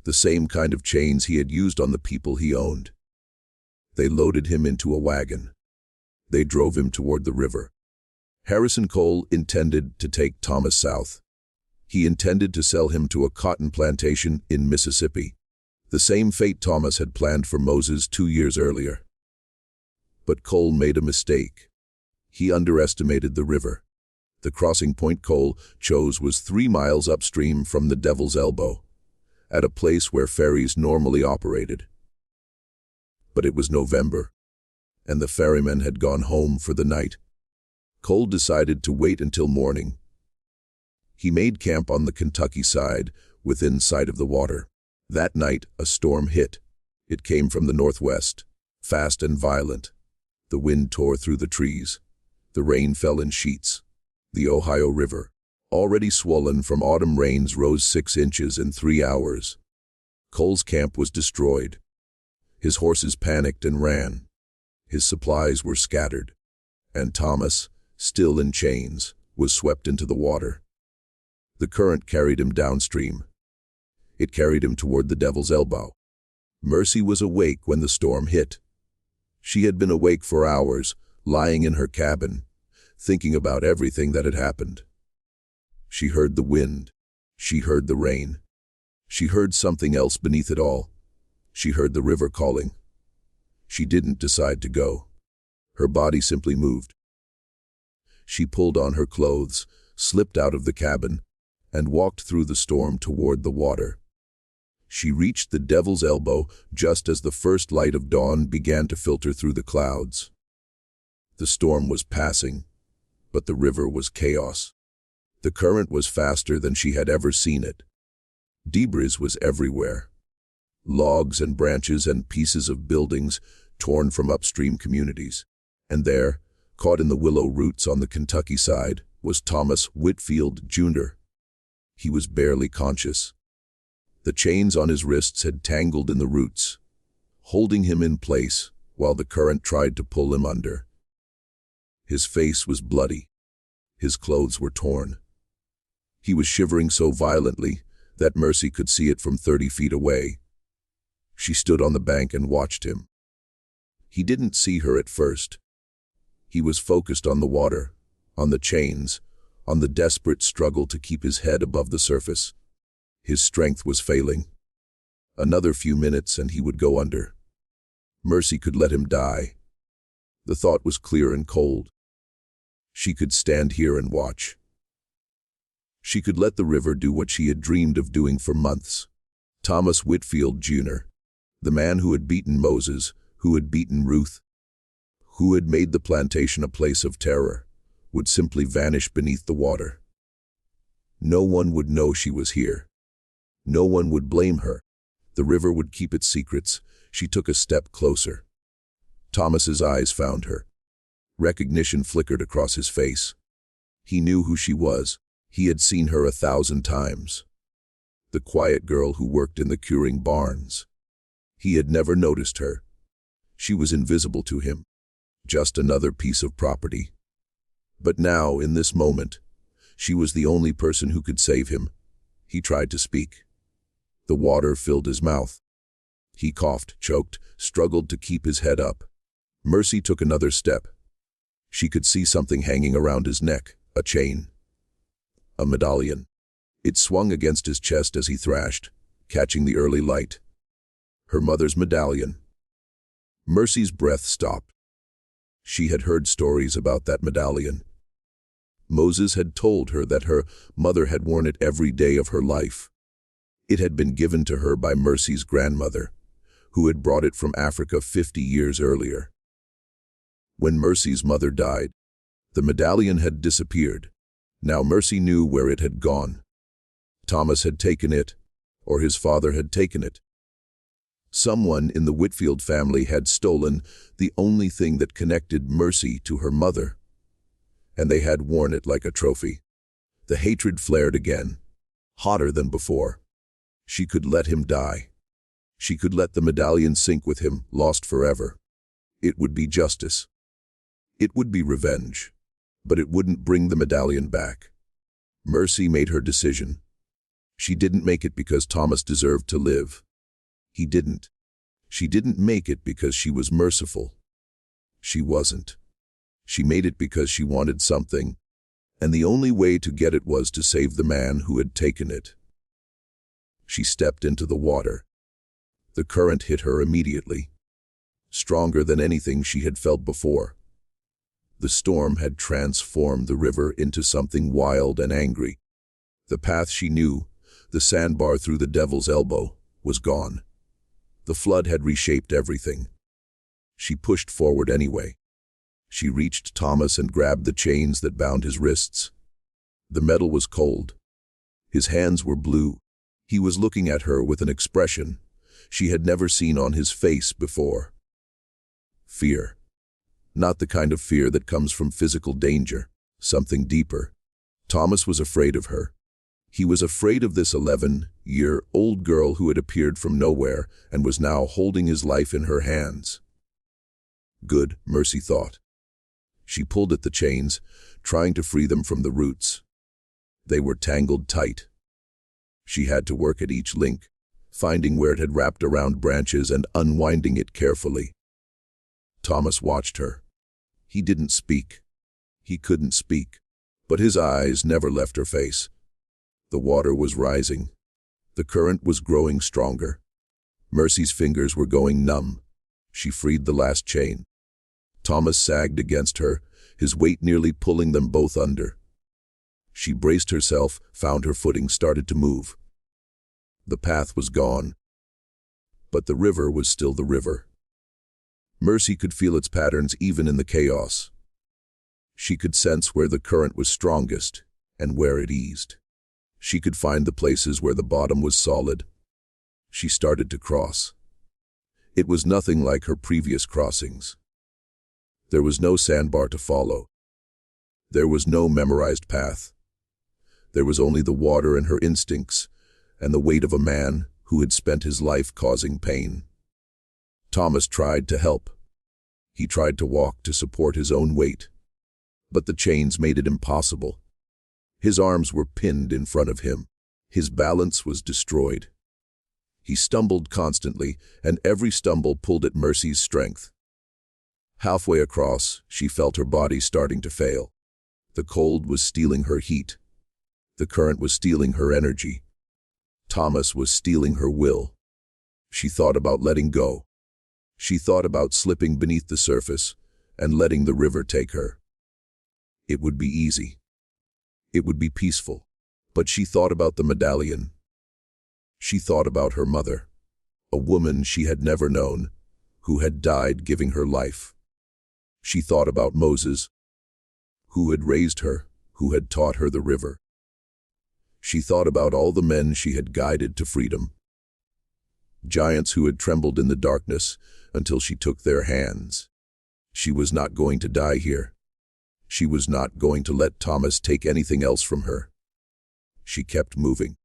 The same kind of chains he had used on the people he owned. They loaded him into a wagon. They drove him toward the river. Harrison Cole intended to take Thomas south. He intended to sell him to a cotton plantation in Mississippi. The same fate Thomas had planned for Moses 2 years earlier. But Cole made a mistake. He underestimated the river. The crossing point Cole chose was 3 miles upstream from the Devil's Elbow, at a place where ferries normally operated. But it was November, and the ferrymen had gone home for the night. Cole decided to wait until morning. He made camp on the Kentucky side, within sight of the water. That night, a storm hit. It came from the northwest, fast and violent. The wind tore through the trees. The rain fell in sheets. The Ohio River, already swollen from autumn rains, rose 6 inches in 3 hours. Cole's camp was destroyed. His horses panicked and ran. His supplies were scattered. And Thomas, still in chains, was swept into the water. The current carried him downstream. It carried him toward the Devil's Elbow. Mercy was awake when the storm hit. She had been awake for hours, lying in her cabin, thinking about everything that had happened. She heard the wind. She heard the rain. She heard something else beneath it all. She heard the river calling. She didn't decide to go. Her body simply moved. She pulled on her clothes, slipped out of the cabin, and walked through the storm toward the water. She reached the Devil's Elbow just as the first light of dawn began to filter through the clouds. The storm was passing, but the river was chaos. The current was faster than she had ever seen it. Debris was everywhere. Logs and branches and pieces of buildings torn from upstream communities. And there, caught in the willow roots on the Kentucky side, was Thomas Whitfield, Jr. He was barely conscious. The chains on his wrists had tangled in the roots, holding him in place while the current tried to pull him under. His face was bloody. His clothes were torn. He was shivering so violently that Mercy could see it from 30 feet away. She stood on the bank and watched him. He didn't see her at first. He was focused on the water, on the chains, on the desperate struggle to keep his head above the surface. His strength was failing. Another few minutes and he would go under. Mercy could let him die. The thought was clear and cold. She could stand here and watch. She could let the river do what she had dreamed of doing for months. Thomas Whitfield, Jr., the man who had beaten Moses, who had beaten Ruth, who had made the plantation a place of terror, would simply vanish beneath the water. No one would know she was here. No one would blame her. The river would keep its secrets. She took a step closer. Thomas's eyes found her. Recognition flickered across his face. He knew who she was. He had seen her 1,000 times. The quiet girl who worked in the curing barns. He had never noticed her. She was invisible to him. Just another piece of property. But now, in this moment, she was the only person who could save him. He tried to speak. The water filled his mouth. He coughed, choked, struggled to keep his head up. Mercy took another step. She could see something hanging around his neck, a chain. A medallion. It swung against his chest as he thrashed, catching the early light. Her mother's medallion. Mercy's breath stopped. She had heard stories about that medallion. Moses had told her that her mother had worn it every day of her life. It had been given to her by Mercy's grandmother, who had brought it from Africa 50 years earlier. When Mercy's mother died, the medallion had disappeared. Now Mercy knew where it had gone. Thomas had taken it, or his father had taken it. Someone in the Whitfield family had stolen the only thing that connected Mercy to her mother, and they had worn it like a trophy. The hatred flared again, hotter than before. She could let him die. She could let the medallion sink with him, lost forever. It would be justice. It would be revenge, but it wouldn't bring the medallion back. Mercy made her decision. She didn't make it because Thomas deserved to live. He didn't. She didn't make it because she was merciful. She wasn't. She made it because she wanted something, and the only way to get it was to save the man who had taken it. She stepped into the water. The current hit her immediately, stronger than anything she had felt before. The storm had transformed the river into something wild and angry. The path she knew, the sandbar through the Devil's Elbow, was gone. The flood had reshaped everything. She pushed forward anyway. She reached Thomas and grabbed the chains that bound his wrists. The metal was cold. His hands were blue. He was looking at her with an expression she had never seen on his face before. Fear. Not the kind of fear that comes from physical danger, something deeper. Thomas was afraid of her. He was afraid of this 11-year-old girl who had appeared from nowhere and was now holding his life in her hands. Good, Mercy thought. She pulled at the chains, trying to free them from the roots. They were tangled tight. She had to work at each link, finding where it had wrapped around branches and unwinding it carefully. Thomas watched her. He didn't speak. He couldn't speak, but his eyes never left her face. The water was rising. The current was growing stronger. Mercy's fingers were going numb. She freed the last chain. Thomas sagged against her, his weight nearly pulling them both under. She braced herself, found her footing, started to move. The path was gone, but the river was still the river. Mercy could feel its patterns even in the chaos. She could sense where the current was strongest and where it eased. She could find the places where the bottom was solid. She started to cross. It was nothing like her previous crossings. There was no sandbar to follow. There was no memorized path. There was only the water and her instincts, and the weight of a man who had spent his life causing pain. Thomas tried to help. He tried to walk to support his own weight, but the chains made it impossible. His arms were pinned in front of him. His balance was destroyed. He stumbled constantly, and every stumble pulled at Mercy's strength. Halfway across, she felt her body starting to fail. The cold was stealing her heat. The current was stealing her energy. Thomas was stealing her will. She thought about letting go. She thought about slipping beneath the surface and letting the river take her. It would be easy. It would be peaceful. But she thought about the medallion. She thought about her mother, a woman she had never known, who had died giving her life. She thought about Moses, who had raised her, who had taught her the river. She thought about all the men she had guided to freedom, giants who had trembled in the darkness until she took their hands. She was not going to die here. She was not going to let Thomas take anything else from her. She kept moving.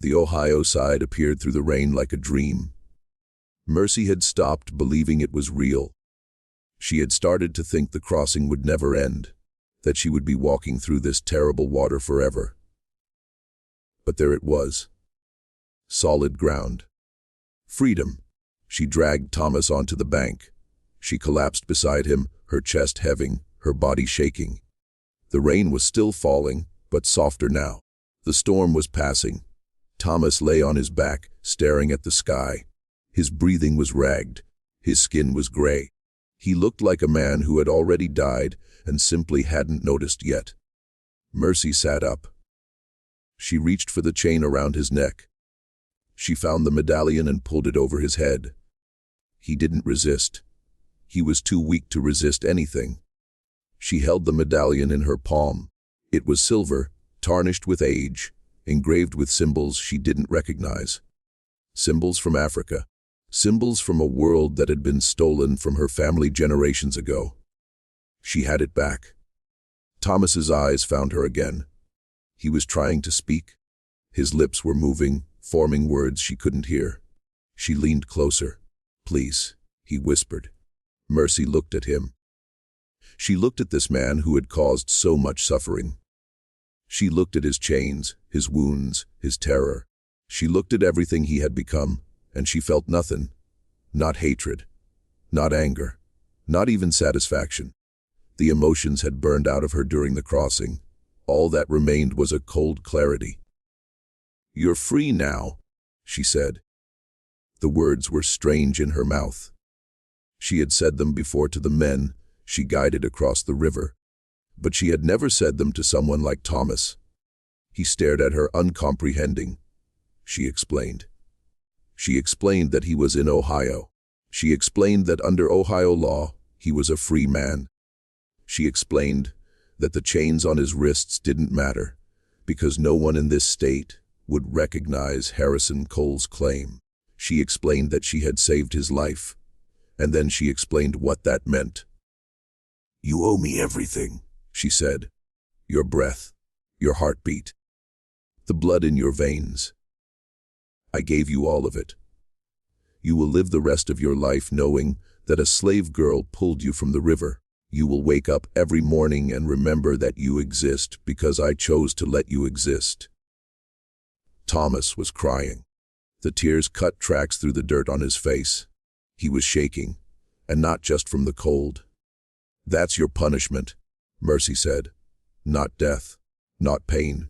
The Ohio side appeared through the rain like a dream. Mercy had stopped believing it was real. She had started to think the crossing would never end, that she would be walking through this terrible water forever. But there it was. Solid ground. Freedom. She dragged Thomas onto the bank. She collapsed beside him, her chest heaving, her body shaking. The rain was still falling, but softer now. The storm was passing. Thomas lay on his back, staring at the sky. His breathing was ragged. His skin was gray. He looked like a man who had already died and simply hadn't noticed yet. Mercy sat up. She reached for the chain around his neck. She found the medallion and pulled it over his head. He didn't resist. He was too weak to resist anything. She held the medallion in her palm. It was silver, tarnished with age, engraved with symbols she didn't recognize. Symbols from Africa. Symbols from a world that had been stolen from her family generations ago. She had it back. Thomas's eyes found her again. He was trying to speak. His lips were moving, forming words she couldn't hear. She leaned closer. "Please," he whispered. Mercy looked at him. She looked at this man who had caused so much suffering. She looked at his chains, his wounds, his terror. She looked at everything he had become, and she felt nothing. Not hatred, not anger, not even satisfaction. The emotions had burned out of her during the crossing. All that remained was a cold clarity. "You're free now," she said. The words were strange in her mouth. She had said them before to the men she guided across the river, but she had never said them to someone like Thomas. He stared at her, uncomprehending. She explained. She explained that he was in Ohio. She explained that under Ohio law, he was a free man. She explained that the chains on his wrists didn't matter, because no one in this state would recognize Harrison Cole's claim. She explained that she had saved his life, and then she explained what that meant. "You owe me everything," she said. "Your breath, your heartbeat, the blood in your veins. I gave you all of it. You will live the rest of your life knowing that a slave girl pulled you from the river. You will wake up every morning and remember that you exist because I chose to let you exist." Thomas was crying. The tears cut tracks through the dirt on his face. He was shaking, and not just from the cold. "That's your punishment," Mercy said. "Not death, not pain.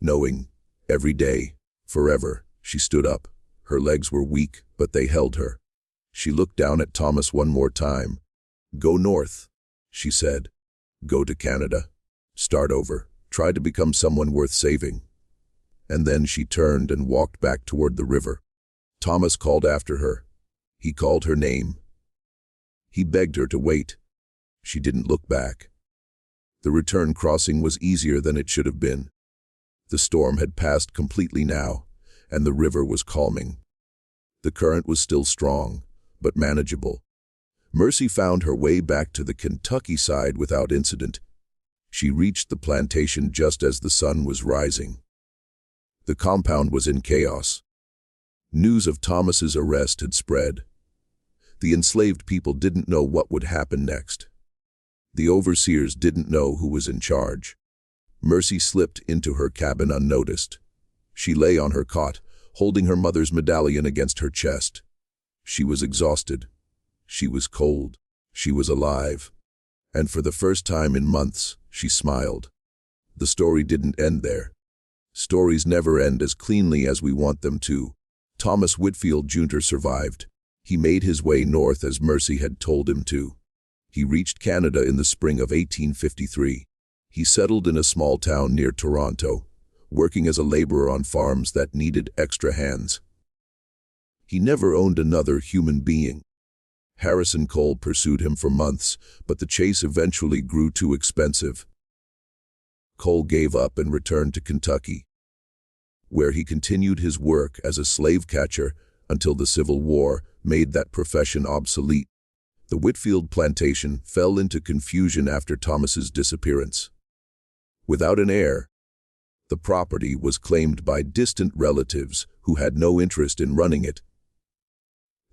Knowing, every day, forever." She stood up. Her legs were weak, but they held her. She looked down at Thomas one more time. "Go north," she said. "Go to Canada. Start over. Try to become someone worth saving." And then she turned and walked back toward the river. Thomas called after her. He called her name. He begged her to wait. She didn't look back. The return crossing was easier than it should have been. The storm had passed completely now, and the river was calming. The current was still strong, but manageable. Mercy found her way back to the Kentucky side without incident. She reached the plantation just as the sun was rising. The compound was in chaos. News of Thomas's arrest had spread. The enslaved people didn't know what would happen next. The overseers didn't know who was in charge. Mercy slipped into her cabin unnoticed. She lay on her cot, holding her mother's medallion against her chest. She was exhausted. She was cold. She was alive. And for the first time in months, she smiled. The story didn't end there. Stories never end as cleanly as we want them to. Thomas Whitfield Jr. survived. He made his way north as Mercy had told him to. He reached Canada in the spring of 1853. He settled in a small town near Toronto, working as a laborer on farms that needed extra hands. He never owned another human being. Harrison Cole pursued him for months, but the chase eventually grew too expensive. Cole gave up and returned to Kentucky, where he continued his work as a slave catcher until the Civil War made that profession obsolete. The Whitfield plantation fell into confusion after Thomas's disappearance. Without an heir, the property was claimed by distant relatives who had no interest in running it.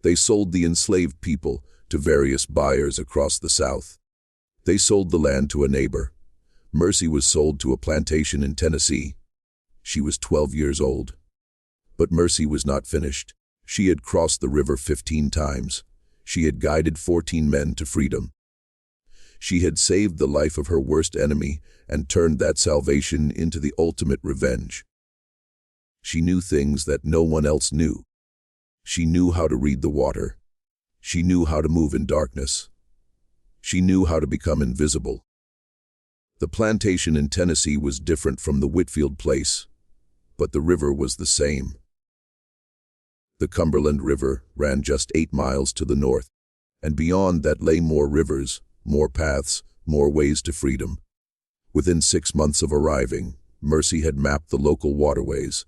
They sold the enslaved people to various buyers across the South. They sold the land to a neighbor. Mercy was sold to a plantation in Tennessee. She was 12 years old. But Mercy was not finished. She had crossed the river 15 times. She had guided 14 men to freedom. She had saved the life of her worst enemy and turned that salvation into the ultimate revenge. She knew things that no one else knew. She knew how to read the water. She knew how to move in darkness. She knew how to become invisible. The plantation in Tennessee was different from the Whitfield place, but the river was the same. The Cumberland River ran just 8 miles to the north, and beyond that lay more rivers, more paths, more ways to freedom. Within 6 months of arriving, Mercy had mapped the local waterways.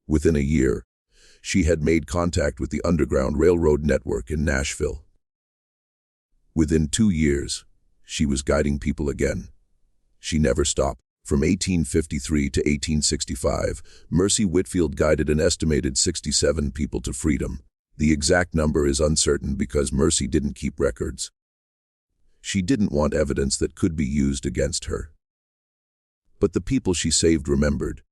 Within a year, she had made contact with the Underground Railroad network in Nashville. Within 2 years, she was guiding people again. She never stopped. From 1853 to 1865, Mercy Whitfield guided an estimated 67 people to freedom. The exact number is uncertain because Mercy didn't keep records. She didn't want evidence that could be used against her. But the people she saved remembered.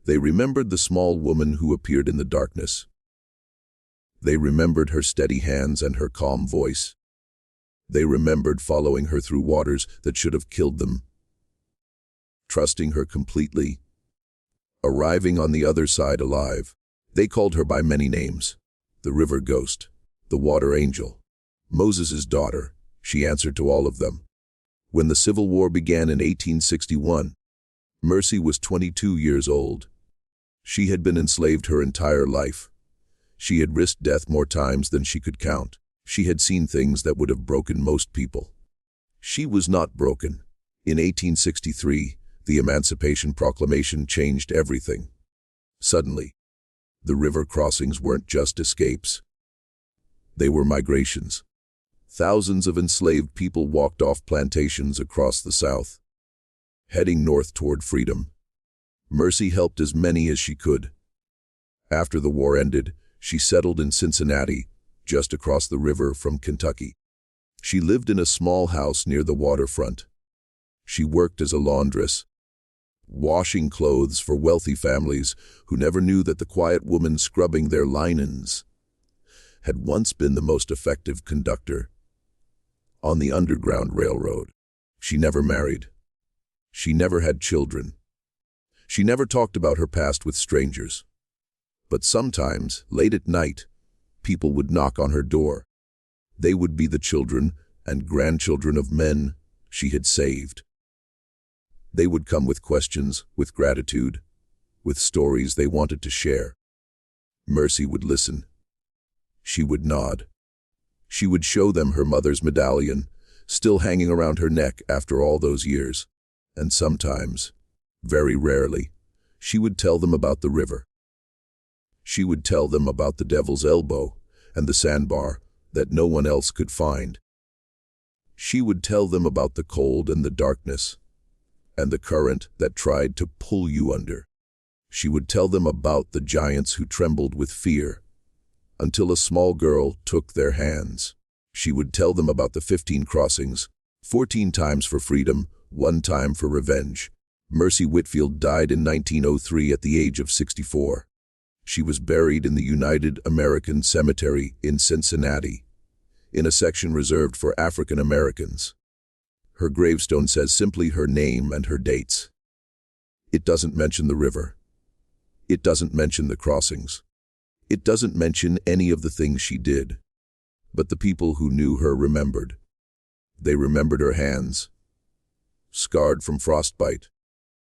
They remembered the small woman who appeared in the darkness. They remembered her steady hands and her calm voice. They remembered following her through waters that should have killed them. Trusting her completely, arriving on the other side alive. They called her by many names: the river ghost, the water angel, Moses' daughter. She answered to all of them. When the Civil War began in 1861, Mercy was 22 years old. She had been enslaved her entire life. She had risked death more times than she could count. She had seen things that would have broken most people. She was not broken. In 1863, the Emancipation Proclamation changed everything. Suddenly, the river crossings weren't just escapes. They were migrations. Thousands of enslaved people walked off plantations across the South, heading north toward freedom. Mercy helped as many as she could. After the war ended, she settled in Cincinnati, just across the river from Kentucky. She lived in a small house near the waterfront. She worked as a laundress, washing clothes for wealthy families who never knew that the quiet woman scrubbing their linens had once been the most effective conductor on the Underground Railroad. She never married. She never had children. She never talked about her past with strangers. But sometimes, late at night, people would knock on her door. They would be the children and grandchildren of men she had saved. They would come with questions, with gratitude, with stories they wanted to share. Mercy would listen. She would nod. She would show them her mother's medallion, still hanging around her neck after all those years. And sometimes, very rarely, she would tell them about the river. She would tell them about the Devil's Elbow and the sandbar that no one else could find. She would tell them about the cold and the darkness, and the current that tried to pull you under. She would tell them about the giants who trembled with fear, until a small girl took their hands. She would tell them about the 15 crossings, 14 times for freedom, 1 time for revenge. Mercy Whitfield died in 1903 at the age of 64. She was buried in the United American Cemetery in Cincinnati, in a section reserved for African Americans. Her gravestone says simply her name and her dates. It doesn't mention the river. It doesn't mention the crossings. It doesn't mention any of the things she did. But the people who knew her remembered. They remembered her hands, scarred from frostbite,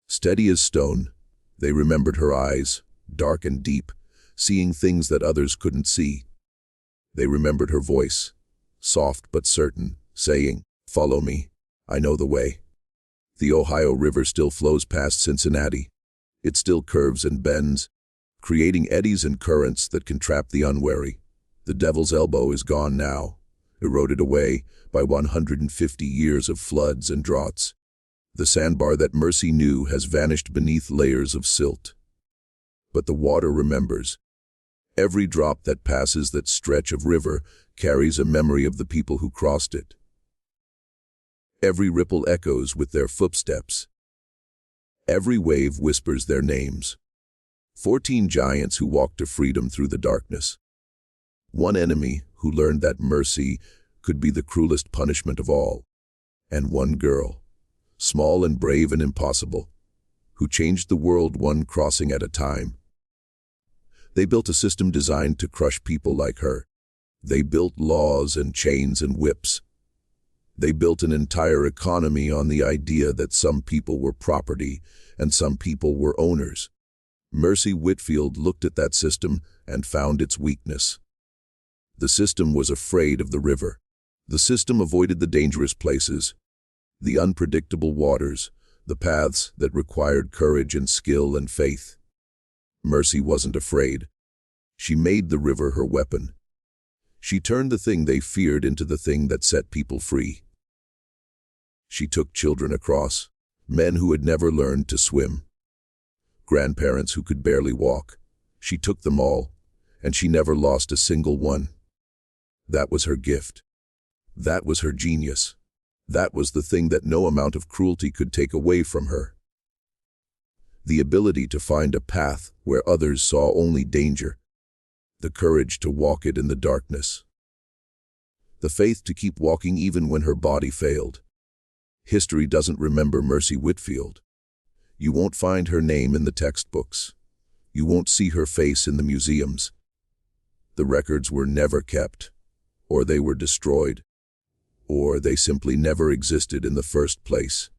steady as stone. They remembered her eyes, dark and deep, seeing things that others couldn't see. They remembered her voice, soft but certain, saying, "Follow me, I know the way." The Ohio River still flows past Cincinnati. It still curves and bends, creating eddies and currents that can trap the unwary. The Devil's Elbow is gone now, eroded away by 150 years of floods and droughts. The sandbar that Mercy knew has vanished beneath layers of silt. But the water remembers. Every drop that passes that stretch of river carries a memory of the people who crossed it. Every ripple echoes with their footsteps. Every wave whispers their names. 14 giants who walked to freedom through the darkness. One enemy who learned that mercy could be the cruelest punishment of all. And one girl, small and brave and impossible, who changed the world one crossing at a time. They built a system designed to crush people like her. They built laws and chains and whips. They built an entire economy on the idea that some people were property and some people were owners. Mercy Whitfield looked at that system and found its weakness. The system was afraid of the river. The system avoided the dangerous places, the unpredictable waters, the paths that required courage and skill and faith. Mercy wasn't afraid. She made the river her weapon. She turned the thing they feared into the thing that set people free. She took children across, men who had never learned to swim, grandparents who could barely walk. She took them all, and she never lost a single one. That was her gift. That was her genius. That was the thing that no amount of cruelty could take away from her. The ability to find a path where others saw only danger. The courage to walk it in the darkness. The faith to keep walking even when her body failed. History doesn't remember Mercy Whitfield. You won't find her name in the textbooks. You won't see her face in the museums. The records were never kept, or they were destroyed, or they simply never existed in the first place.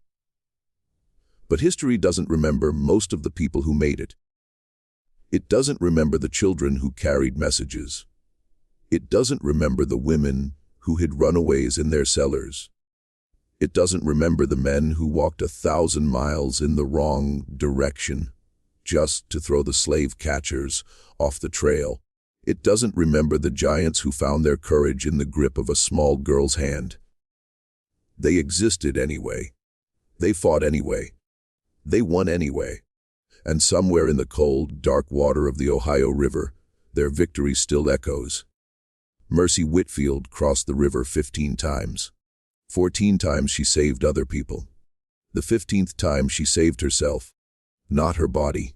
But history doesn't remember most of the people who made it. It doesn't remember the children who carried messages. It doesn't remember the women who hid runaways in their cellars. It doesn't remember the men who walked 1,000 miles in the wrong direction just to throw the slave catchers off the trail. It doesn't remember the giants who found their courage in the grip of a small girl's hand. They existed anyway. They fought anyway. They won anyway. And somewhere in the cold, dark water of the Ohio River, their victory still echoes. Mercy Whitfield crossed the river 15 times. 14 times she saved other people. The 15th time she saved herself, not her body.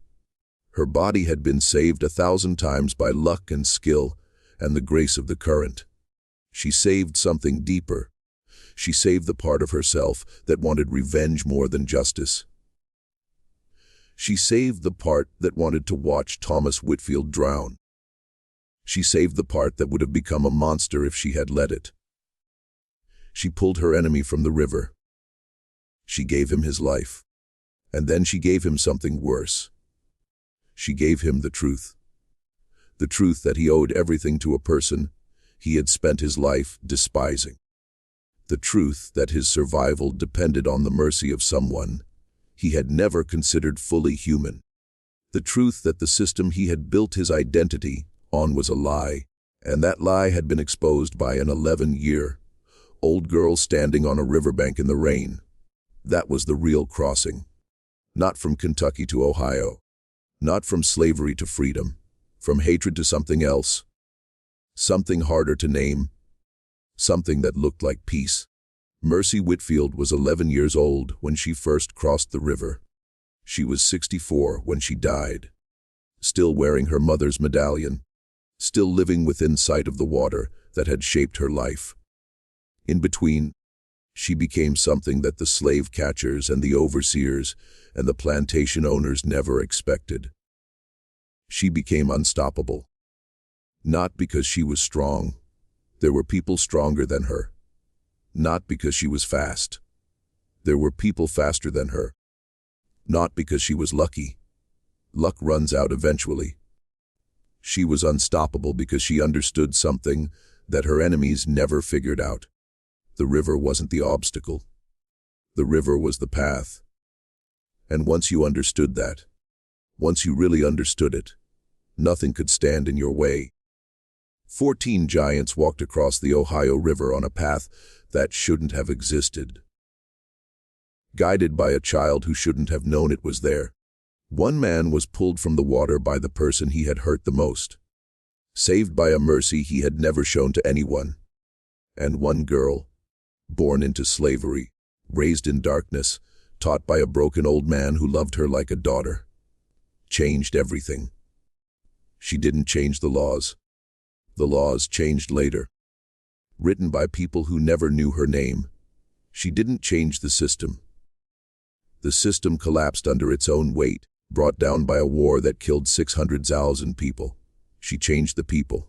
Her body had been saved 1,000 times by luck and skill, and the grace of the current. She saved something deeper. She saved the part of herself that wanted revenge more than justice. She saved the part that wanted to watch Thomas Whitfield drown. She saved the part that would have become a monster if she had let it. She pulled her enemy from the river. She gave him his life. And then she gave him something worse. She gave him the truth. The truth that he owed everything to a person he had spent his life despising. The truth that his survival depended on the mercy of someone he had never considered fully human. The truth that the system he had built his identity on was a lie, and that lie had been exposed by an 11-year-old girl standing on a riverbank in the rain. That was the real crossing. Not from Kentucky to Ohio. Not from slavery to freedom. From hatred to something else. Something harder to name. Something that looked like peace. Mercy Whitfield was 11 years old when she first crossed the river. She was 64 when she died. Still wearing her mother's medallion. Still living within sight of the water that had shaped her life. In between, she became something that the slave catchers and the overseers and the plantation owners never expected. She became unstoppable. Not because she was strong. There were people stronger than her. Not because she was fast. There were people faster than her. Not because she was lucky. Luck runs out eventually. She was unstoppable because she understood something that her enemies never figured out. The river wasn't the obstacle. The river was the path. And once you understood that, once you really understood it, nothing could stand in your way. 14 giants walked across the Ohio River on a path that shouldn't have existed. Guided by a child who shouldn't have known it was there. One man was pulled from the water by the person he had hurt the most. Saved by a mercy he had never shown to anyone. And one girl, born into slavery, raised in darkness, taught by a broken old man who loved her like a daughter, changed everything. She didn't change the laws. The laws changed later. Written by people who never knew her name. She didn't change the system. The system collapsed under its own weight, brought down by a war that killed 600,000 people. She changed the people.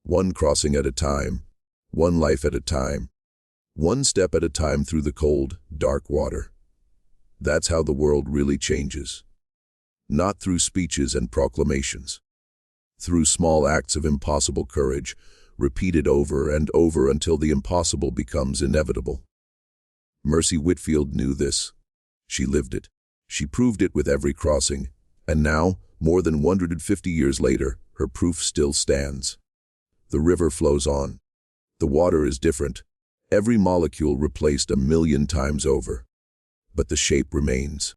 One crossing at a time. One life at a time. One step at a time through the cold, dark water. That's how the world really changes. Not through speeches and proclamations. Through small acts of impossible courage, repeated over and over until the impossible becomes inevitable. Mercy Whitfield knew this. She lived it. She proved it with every crossing. And now, more than 150 years later, her proof still stands. The river flows on. The water is different. Every molecule replaced 1,000,000 times over. But the shape remains.